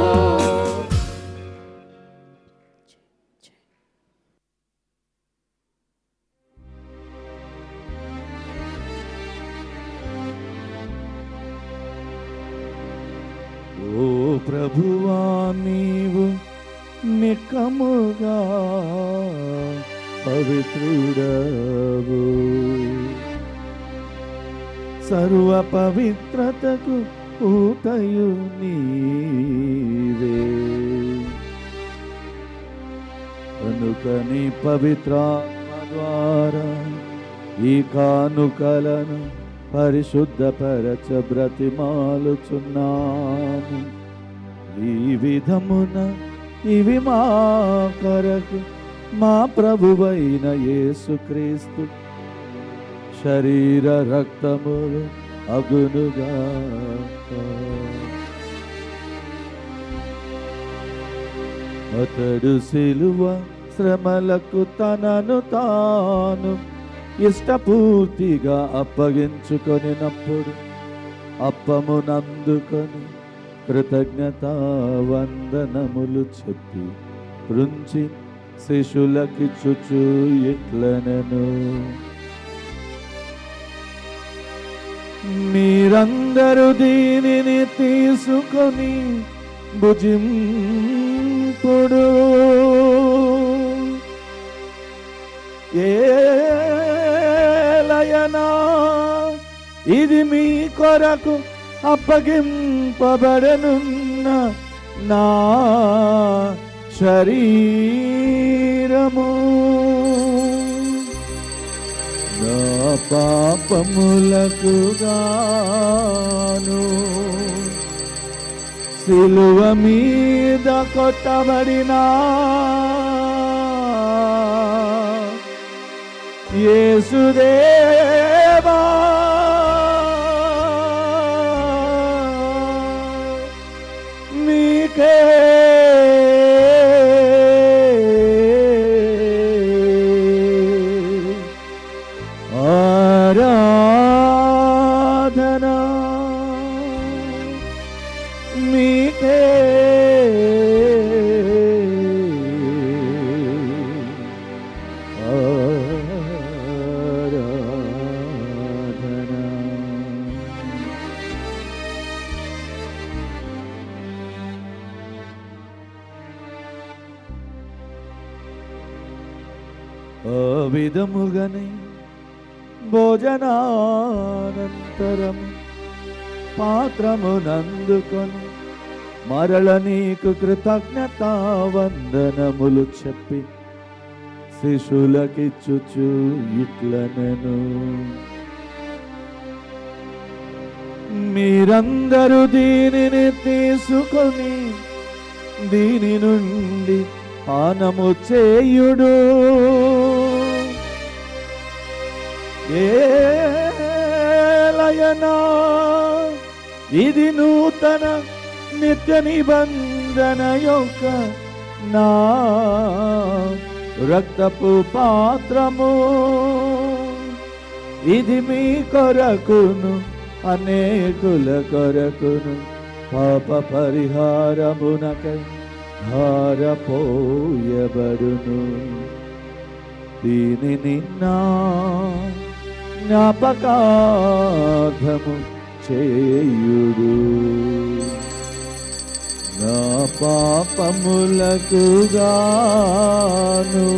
ఓ ప్రభువా, నీవు నిక్కముగా పవిత్రుడవు. సర్వ పవిత్రతకు ఊతయు నీవే. కనుక నీ పవిత్రాత్మ ద్వారా ఈ కానుకలను పరిశుద్ధపరచ బ్రతిమాలుచున్నాము. ఈ విధమున ఇవి మా కొరకు మా ప్రభువైన యేసుక్రీస్తు శరీర రక్తములు అగునుగా. అతడు సిలువ శ్రమలకు తనను తాను ఇష్టపూర్తిగా అప్పగించుకొనినప్పుడు అప్పమునందుకొని కృతజ్ఞతా వందనములు చెప్పి పృంచి శిష్యులకిచ్చుచు ఇట్లనెను. మీరందరూ దీనిని తీసుకొని భుజింపుడు. ఏలయనా ఇది మీ కొరకు అప్పగింపబడనున్న నా శరీరము. నా పాపములకు గాను సిలువ మీద కొట్టబడిన యేసుదేవా, మీకే విధముగని భోజనానంతరం పాత్రమునందుకొని మరల నీకు కృతజ్ఞతా వందనములు చెప్పి శిశులకిచ్చుచు ఇట్లనెను, మీరందరూ దీనిని తీసుకొని దీని నుండి పానము చేయుడు. ఏలయనా ఇది నూతన నిత్య నిబంధన యొక్క నా రక్తపు పాత్రము, ఇది మీ కొరకును అనేకుల కొరకును పాప పరిహారమునకై ధారపోయబడును. దీనిని నా జ్ఞాపకార్థము చేయుడు. నా పాపములకు గాను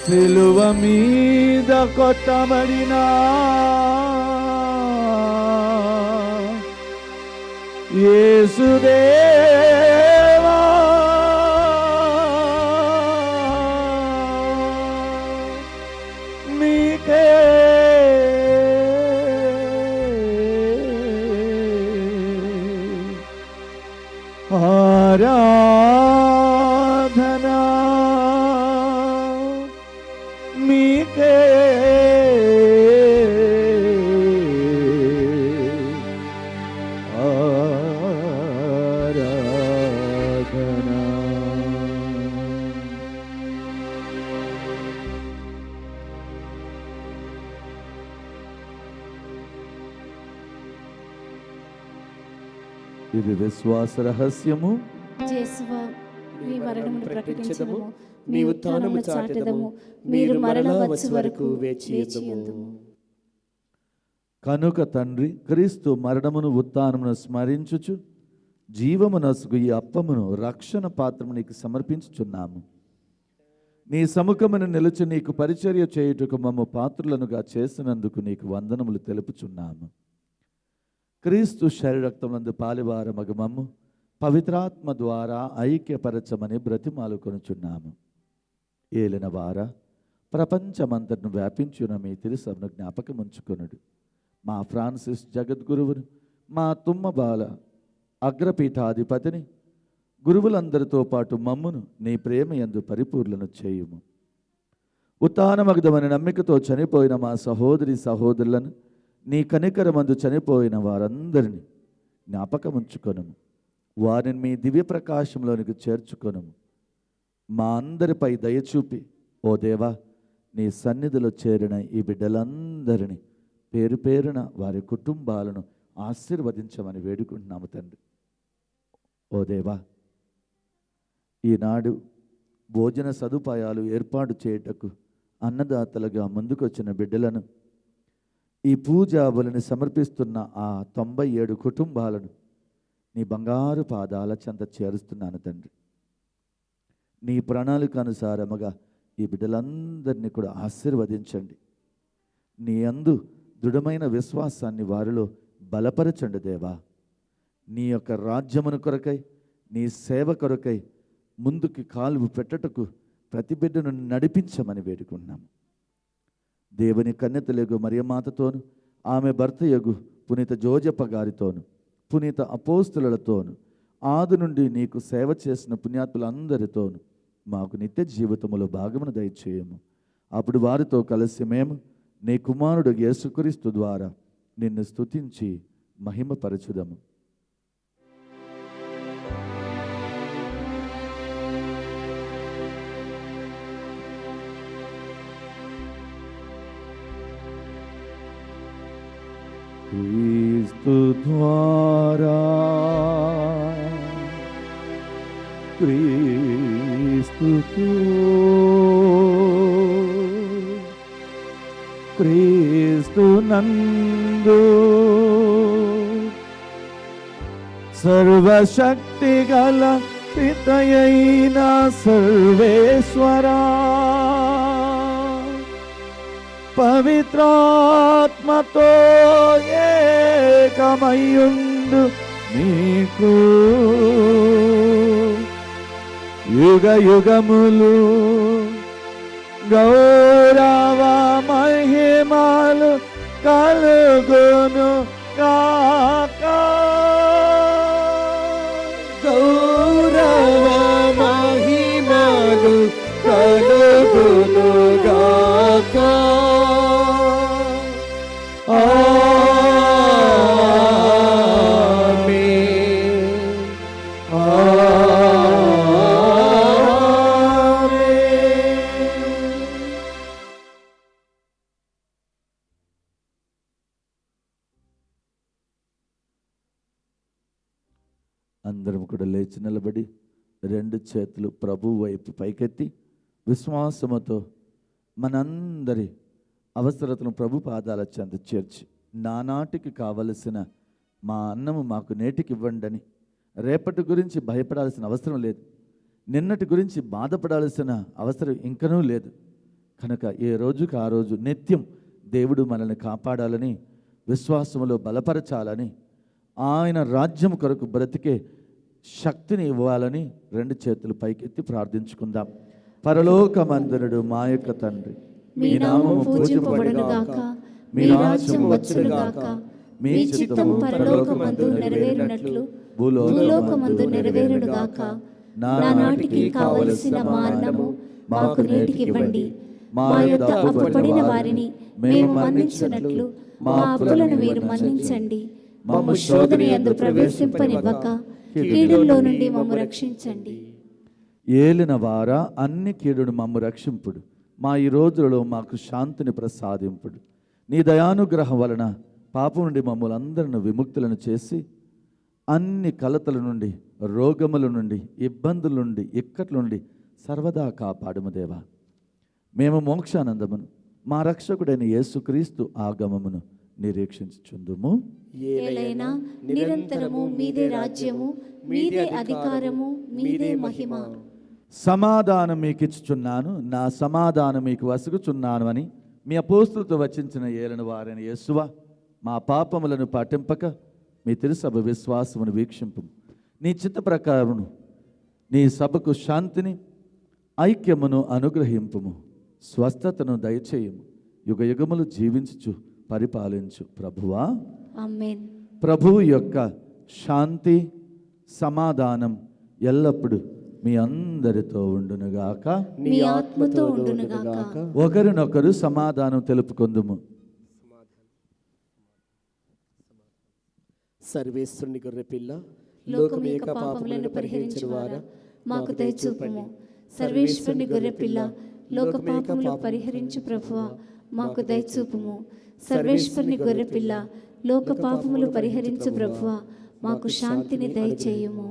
సిలువ మీద కొట్టబడిన యేసుదేవా, మీకే ఆరాధనా, మీకే ఆరాధనా. ఇది విశ్వాస రహస్యము. యేసువా, మీ మరణమును ప్రకటించదము, మీ ఉత్థానము చాటెదము, మీరు మరలా వచ్చు వరకు వేచియుందుము. కనుక తండ్రి, క్రీస్తు మరణమును ఉత్థానమును స్మరించుచు జీవమునసుగు ఈ అప్పమును రక్షణ పాత్రము నీకు సమర్పించుచున్నాము. నీ సముఖమును నిలుచు నీకు పరిచర్య చేయుటకు మమ్మ పాత్రులనుగా చేసినందుకు నీకు వందనములు తెలుపుచున్నాము. క్రీస్తు శరీరక్తములందు పాలివారమగు మమ్ము పవిత్రాత్మ ద్వారా ఐక్యపరచమని బ్రతిమాలు కొనుచున్నాము. ఏలిన వార ప్రపంచమంతటను వ్యాపించున మీ తిరుసభను జ్ఞాపకముంచుకొనుడు. మా ఫ్రాన్సిస్ జగద్గురువును, మా తుమ్మబాల అగ్రపీఠాధిపతిని, గురువులందరితో పాటు మమ్మును నీ ప్రేమ యందు పరిపూర్ణను చేయుము. ఉత్థానమగుదమని నమ్మికతో చనిపోయిన మా సహోదరి సహోదరులను, నీ కనికరమందు చనిపోయిన వారందరినీ జ్ఞాపకముంచుకొనుము. వారిని మీ దివ్య ప్రకాశంలోనికి చేర్చుకొనుము. మా అందరిపై దయచూపి ఓ దేవా, నీ సన్నిధిలో చేరిన ఈ బిడ్డలందరినీ పేరు పేరున వారి కుటుంబాలను ఆశీర్వదించమని వేడుకుంటున్నాము తండ్రి. ఓ దేవా, ఈనాడు భోజన సదుపాయాలు ఏర్పాటు చేయుటకు అన్నదాతలుగా ముందుకొచ్చిన బిడ్డలను, ఈ పూజా బలిని సమర్పిస్తున్న ఆ 97 కుటుంబాలను నీ బంగారు పాదాల చెంత చేరుస్తున్నాను తండ్రి. నీ ప్రణాళిక అనుసారముగా ఈ బిడ్డలందరినీ కూడా ఆశీర్వదించండి. నీ యందు దృఢమైన విశ్వాసాన్ని వారిలో బలపరచండి దేవా. నీ యొక్క రాజ్యమును కొరకై, నీ సేవ కొరకై ముందుకి కాలువ పెట్టటకు ప్రతి బిడ్డను నడిపించమని వేడుకున్నాము. దేవుని కన్యతలగు మరియమాతతోను, ఆమె భర్త యగు పునీత జోజప్ప గారితోను, పునీత అపోస్తులతోను, ఆది నుండి నీకు సేవ చేసిన పుణ్యాత్ములందరితోను మాకు నిత్య జీవితములో భాగమును దయచేయము. అప్పుడు వారితో కలిసి మేము నీ కుమారుడు యేసుక్రీస్తు ద్వారా నిన్ను స్తుతించి మహిమపరచుదము. క్రీస్తు ద్వారా, క్రీస్తుతో, క్రీస్తు నందు సర్వశక్తి గల పితయైన సర్వేశ్వరా, పవిత్రాత్మతో ఏకమయ్యుండు నీకు యుగ యుగములు గౌరవ మహిమలు కలుగును కాక. గౌరవ మహిమలు కలుగును గాక. అందరం కూడా లేచి నిలబడి రెండు చేతులు ప్రభు వైపు పైకెత్తి విశ్వాసముతో మనందరి అవసరతను ప్రభు పాదాల చెంత చేర్చి, నానాటికి కావలసిన మా అన్నము మాకు నేటికి ఇవ్వండి, రేపటి గురించి భయపడాల్సిన అవసరం లేదు, నిన్నటి గురించి బాధపడాల్సిన అవసరం ఇంకనూ లేదు కనుక ఏ రోజుకి ఆ రోజు నిత్యం దేవుడు మనల్ని కాపాడాలని, విశ్వాసములో బలపరచాలని, ఆయన రాజ్యం కొరకు బ్రతికే శక్తిని ఇవ్వాలని రెండు చేతులు పైకెత్తి ప్రార్థించుకుందాం. పరలోకమందునుడు మా యొక్క తండ్రి, మీ నామము పూజింపబడును గాక, మీ రాజ్యం వచ్చును గాక, మీ చిత్తము పరలోకమందు నెరవేరునట్లు భూలోకమందు నెరవేరును గాక. నానాటికి కావలసిన మా అన్నము మాకు నేటికి ఇవ్వండి. మా యొద్ద అప్పుపడిన వారిని మేము మన్నించినట్లు మా అప్పులను మీరు మన్నించండి. మమ్ము శోధన యందు ప్రవేశింపనివ్వక కీడుల్లో నుండి మమ్ము రక్షించండి. ఏలిన వారా అన్ని కీడును మమ్ము రక్షింపుడు, మా ఈ రోజులలో మాకు శాంతిని ప్రసాదింపుడు. నీ దయానుగ్రహం వలన పాపం నుండి మమ్మల్ని అందరిని విముక్తులను చేసి అన్ని కలతల నుండి, రోగముల నుండి, ఇబ్బందుల నుండి, ఇక్కట్ల నుండి సర్వదా కాపాడుము దేవా. మేము మోక్షానందమును మా రక్షకుడైన యేసుక్రీస్తు ఆగమమును నిరీక్షించుచుందుము. ఏలైనా నిరంతరము మీదే రాజ్యము, మీదే అధికారము, మీదే మహిమ. సమాధానం మీకు ఇచ్చుచున్నాను, నా సమాధానం మీకు వసుగుచున్నాను అని మీ అపోస్తులతో వచించిన ఏలిన వారైన యేసువా, మా పాపములను పాటింపక మీ తిరుసభ విశ్వాసమును వీక్షింపు. నీ చిత్త ప్రకారమును నీ సభకు శాంతిని, ఐక్యమును అనుగ్రహింపుము, స్వస్థతను దయచేయము. యుగ యుగములు జీవించుచు పరిపాలించు ప్రభువా. ఆమేన్. ప్రభువు యొక్క శాంతి సమాధానం ఎల్లప్పుడూ మీ అందరితో ఉండునుగాక, మీ ఆత్మతో ఉండునుగాక. ఒకరినొకరు సమాధానం తెలుపుకొందుము. సర్వేశ్వరుని గొర్రె పిల్ల, లోకం యొక్క పాపములను పరిహరించువారా మాకు దయచూపుము. సర్వేశ్వరుని గొర్రె పిల్ల, లోక పాపములు పరిహరించు ప్రభువా మాకు దయచూపుము. సర్వేశ్వరుని గొర్రె పిల్ల, లోక పాపములు పరిహరించు ప్రభువా మాకు శాంతిని దయచేయుము.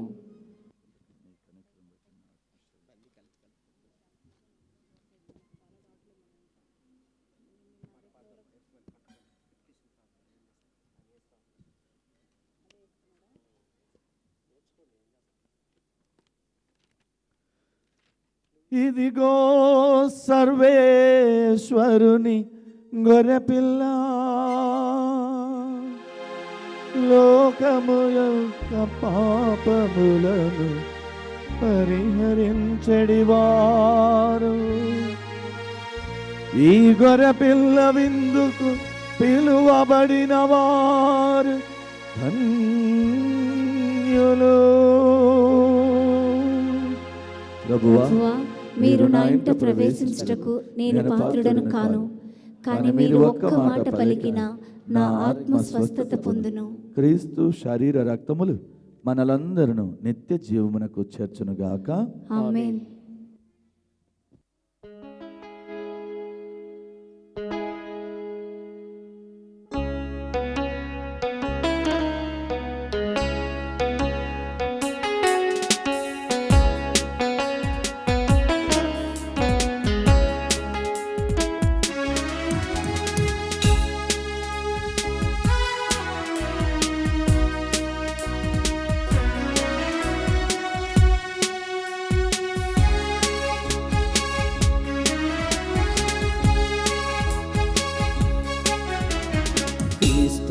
ఇదిగో సర్వేశ్వరుని గొర్రెపిల్ల, లోకము యొక్క పాపములను పరిహరించెడివారు. ఈ గొర్రెపిల్ల విందుకు పిలువబడిన వారు ధన్యులు. ప్రభువా, మీరు నా ఇంట ప్రవేశించుటకు నేను పాత్రుడను కాను, కానీ మీరు ఒక్క మాట పలికిన నా ఆత్మ స్వస్థత పొందును. క్రీస్తు శరీర రక్తములు మనలందరూ నిత్య జీవమునకు చేర్చునుగాక. ఆమేన్.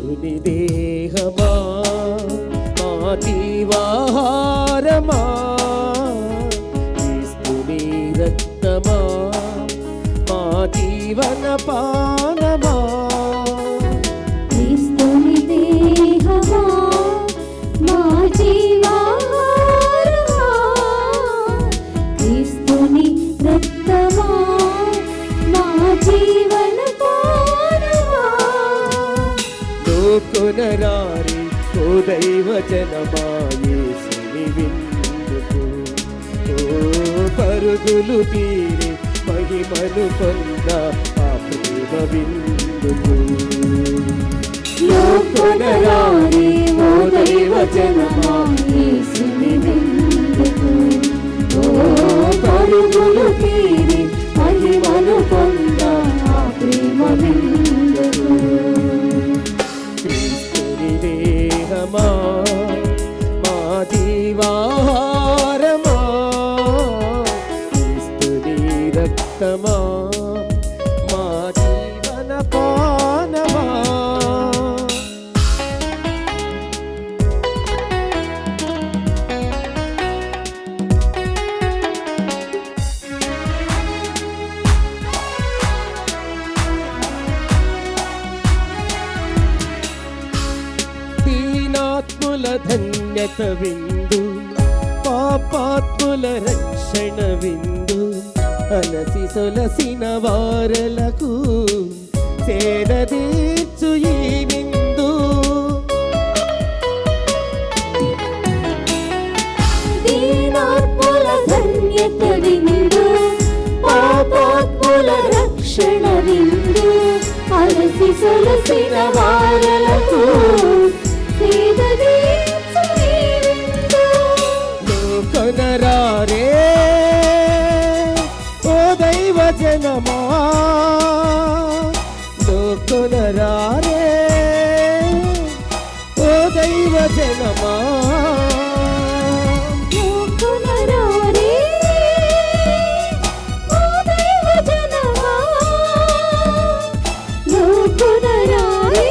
క్రీస్తుని దేహమా మా జీవాహారమా, క్రీస్తుని రక్తమా మా జీవన పానమా. క్రీస్తుని దేహమా మా జీవాహారమా, క్రీస్తుని రక్తమా మా జీవన పానమా. లోకొనరారి ఓ దైవ జనమా యేసుని విందుకు, ఓ పరుగులు తీరి మహిమను పొంద ఆ ప్రేమ విందుకు. లోకొనరారి ఓ దైవ జనమా యేసుని విందుకు, ఓ పరుగులు తీరి మహిమను పొంద ఆ ప్రేమ విందుకు. క్రీస్తుని దేహమా మా జీవాహారమా, క్రీస్తుని రక్తమా మా జీవన పానమా. దీనాత్ముల ధన్యత విందు, పాపాత్ముల రక్షణ విందు, అలసి సొలసిన వారలకు సేదదీర్చు ఈ విందు. దీనాత్ముల ధన్యత విందు, పాపాత్ముల రక్షణ విందు, అలసి సొలసిన వారలకు సేదదీర్చు ఈ విందు. లోకొనరారే ఓ దైవ జనమా, లోకొనరారే ఓ దైవ జనమా. లోకొనరారే ఓ దైవ జనమా, లోకొనరారే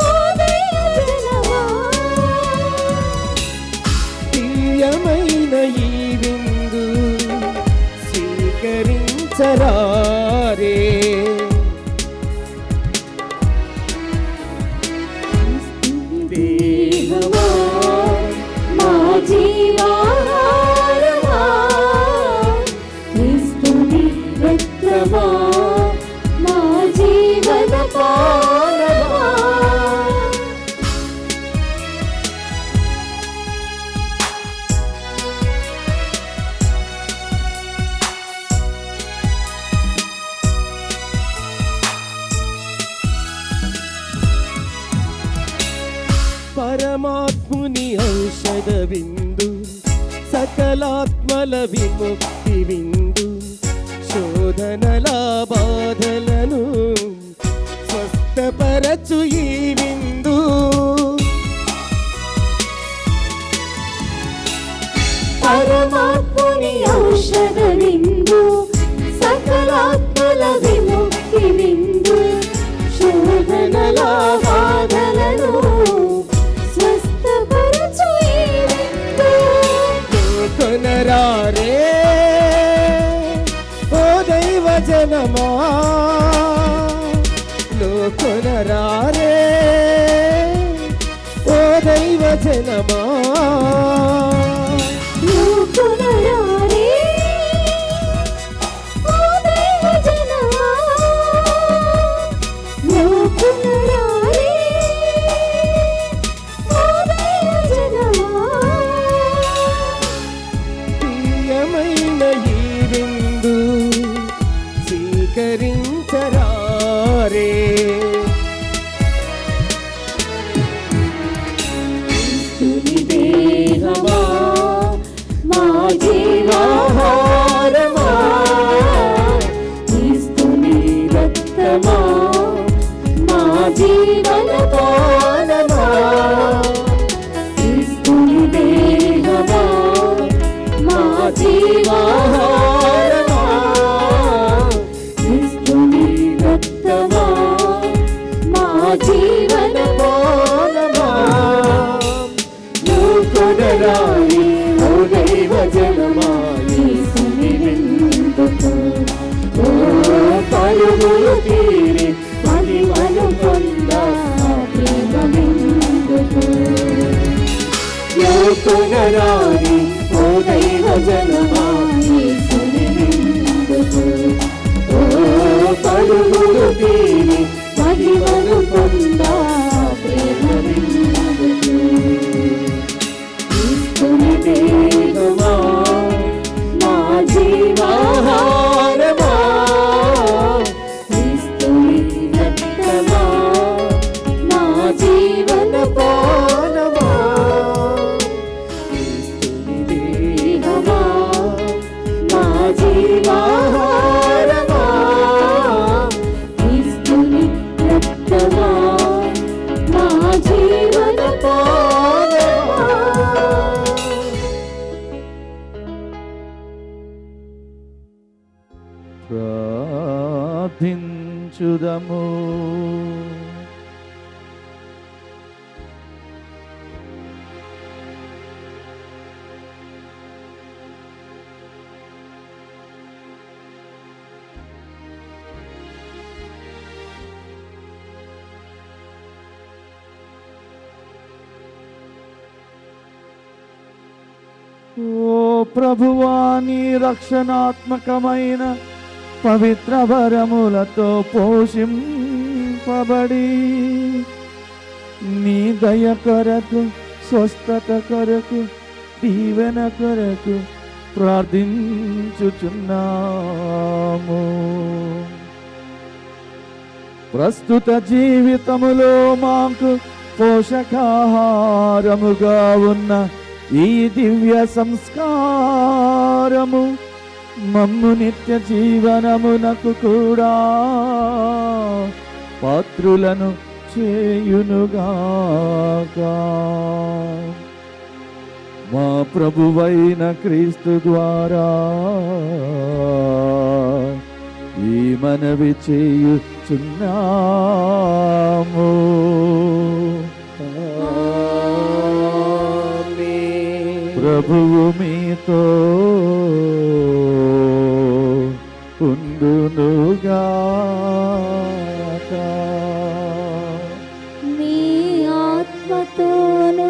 ఓ దైవ జనమా. ప్రియమైన ఈ విందు స్వీకరించరారే. దేహమా మా జీవాహారమా, క్రీస్తుని రక్తమా మా జీవన పానమా. పరమాత్ముని ఔషధ విందు, సకలాత్మల విముక్తి విందు, శోధనల బాధలను స్వస్థపరచు ఈ విందు. పరమాత్ముని ఔషధ విందు, సకలాత్మల విముక్తి విందు, శోధనల బాధలను స్వస్థపరచు ఈ విందు. లోకొనరారే ఓ దైవ జనమా, లోకొనరారే ఓ దైవ జనమా. లోకొనరారే ఓ దైవ జనమా, లోకొనరారే ఓ దైవ జనమా. ప్రియమైన ఈ విందు స్వీకరించరారే. క్రీస్తుని దేహమా జీవన పానమా నూకొనరాయి ఓ దైవ జనమా యేసుని విందుకు ఓ పరుగులు తీరి మహిమను పొందా ప్రేమ విందుకు నూకొనరాయి ఓ దైవ జనమా యేసుని విందుకు ఓ పరుగులు తీరి మహిమను పొందా ప్రేమ విందుకు క్రీస్తుని దేహమా నా జీవాహారమా క్రీస్తుని రక్తమా నా జీవన పానమా దేహమా నా జీవాహారమా క్రీస్తుని రక్తమా నా జీవన పానమా ప్రార్థించుదము. ఓ ప్రభువా, నీ రక్షణాత్మకమైన పవిత్ర వరములతో పోషింపబడి నీ దయ కొరకు, స్వస్థత కొరకు, దీవెన కొరకు ప్రార్థించుచున్నాము. ప్రస్తుత జీవితములో మాకు పోషకాహారముగా ఉన్న ఈ దివ్య సంస్కారము మమ్ము నిత్య జీవనమునకు కూడా పాత్రులను చేయునుగాక. మా ప్రభువైన క్రీస్తు ద్వారా ఈ మనవి చేయుచున్నాము. ప్రభువు మీతో ఉండునుగాక. నీ ఆత్మతోనూ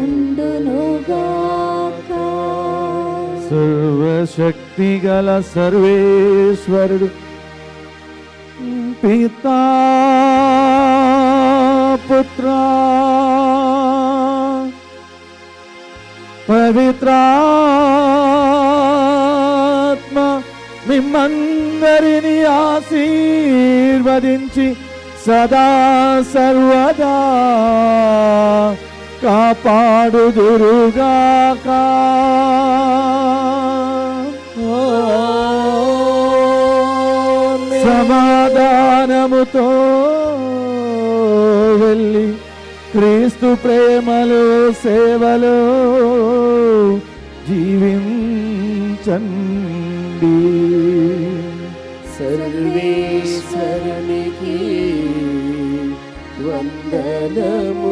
ఉండునుగాక. సర్వశక్తి గల సర్వేశ్వరుడు పితా పుత్ర పవిత్రాత్మ మిమ్మందరిని ఆశీర్వదించి సదా సర్వదా కాపాడుదురుగాక. సమాధానముతో వెళ్ళి క్రీస్తు ప్రేమలో సేవలో జీవించండి. సర్వేశ్వరునికి వందనములు.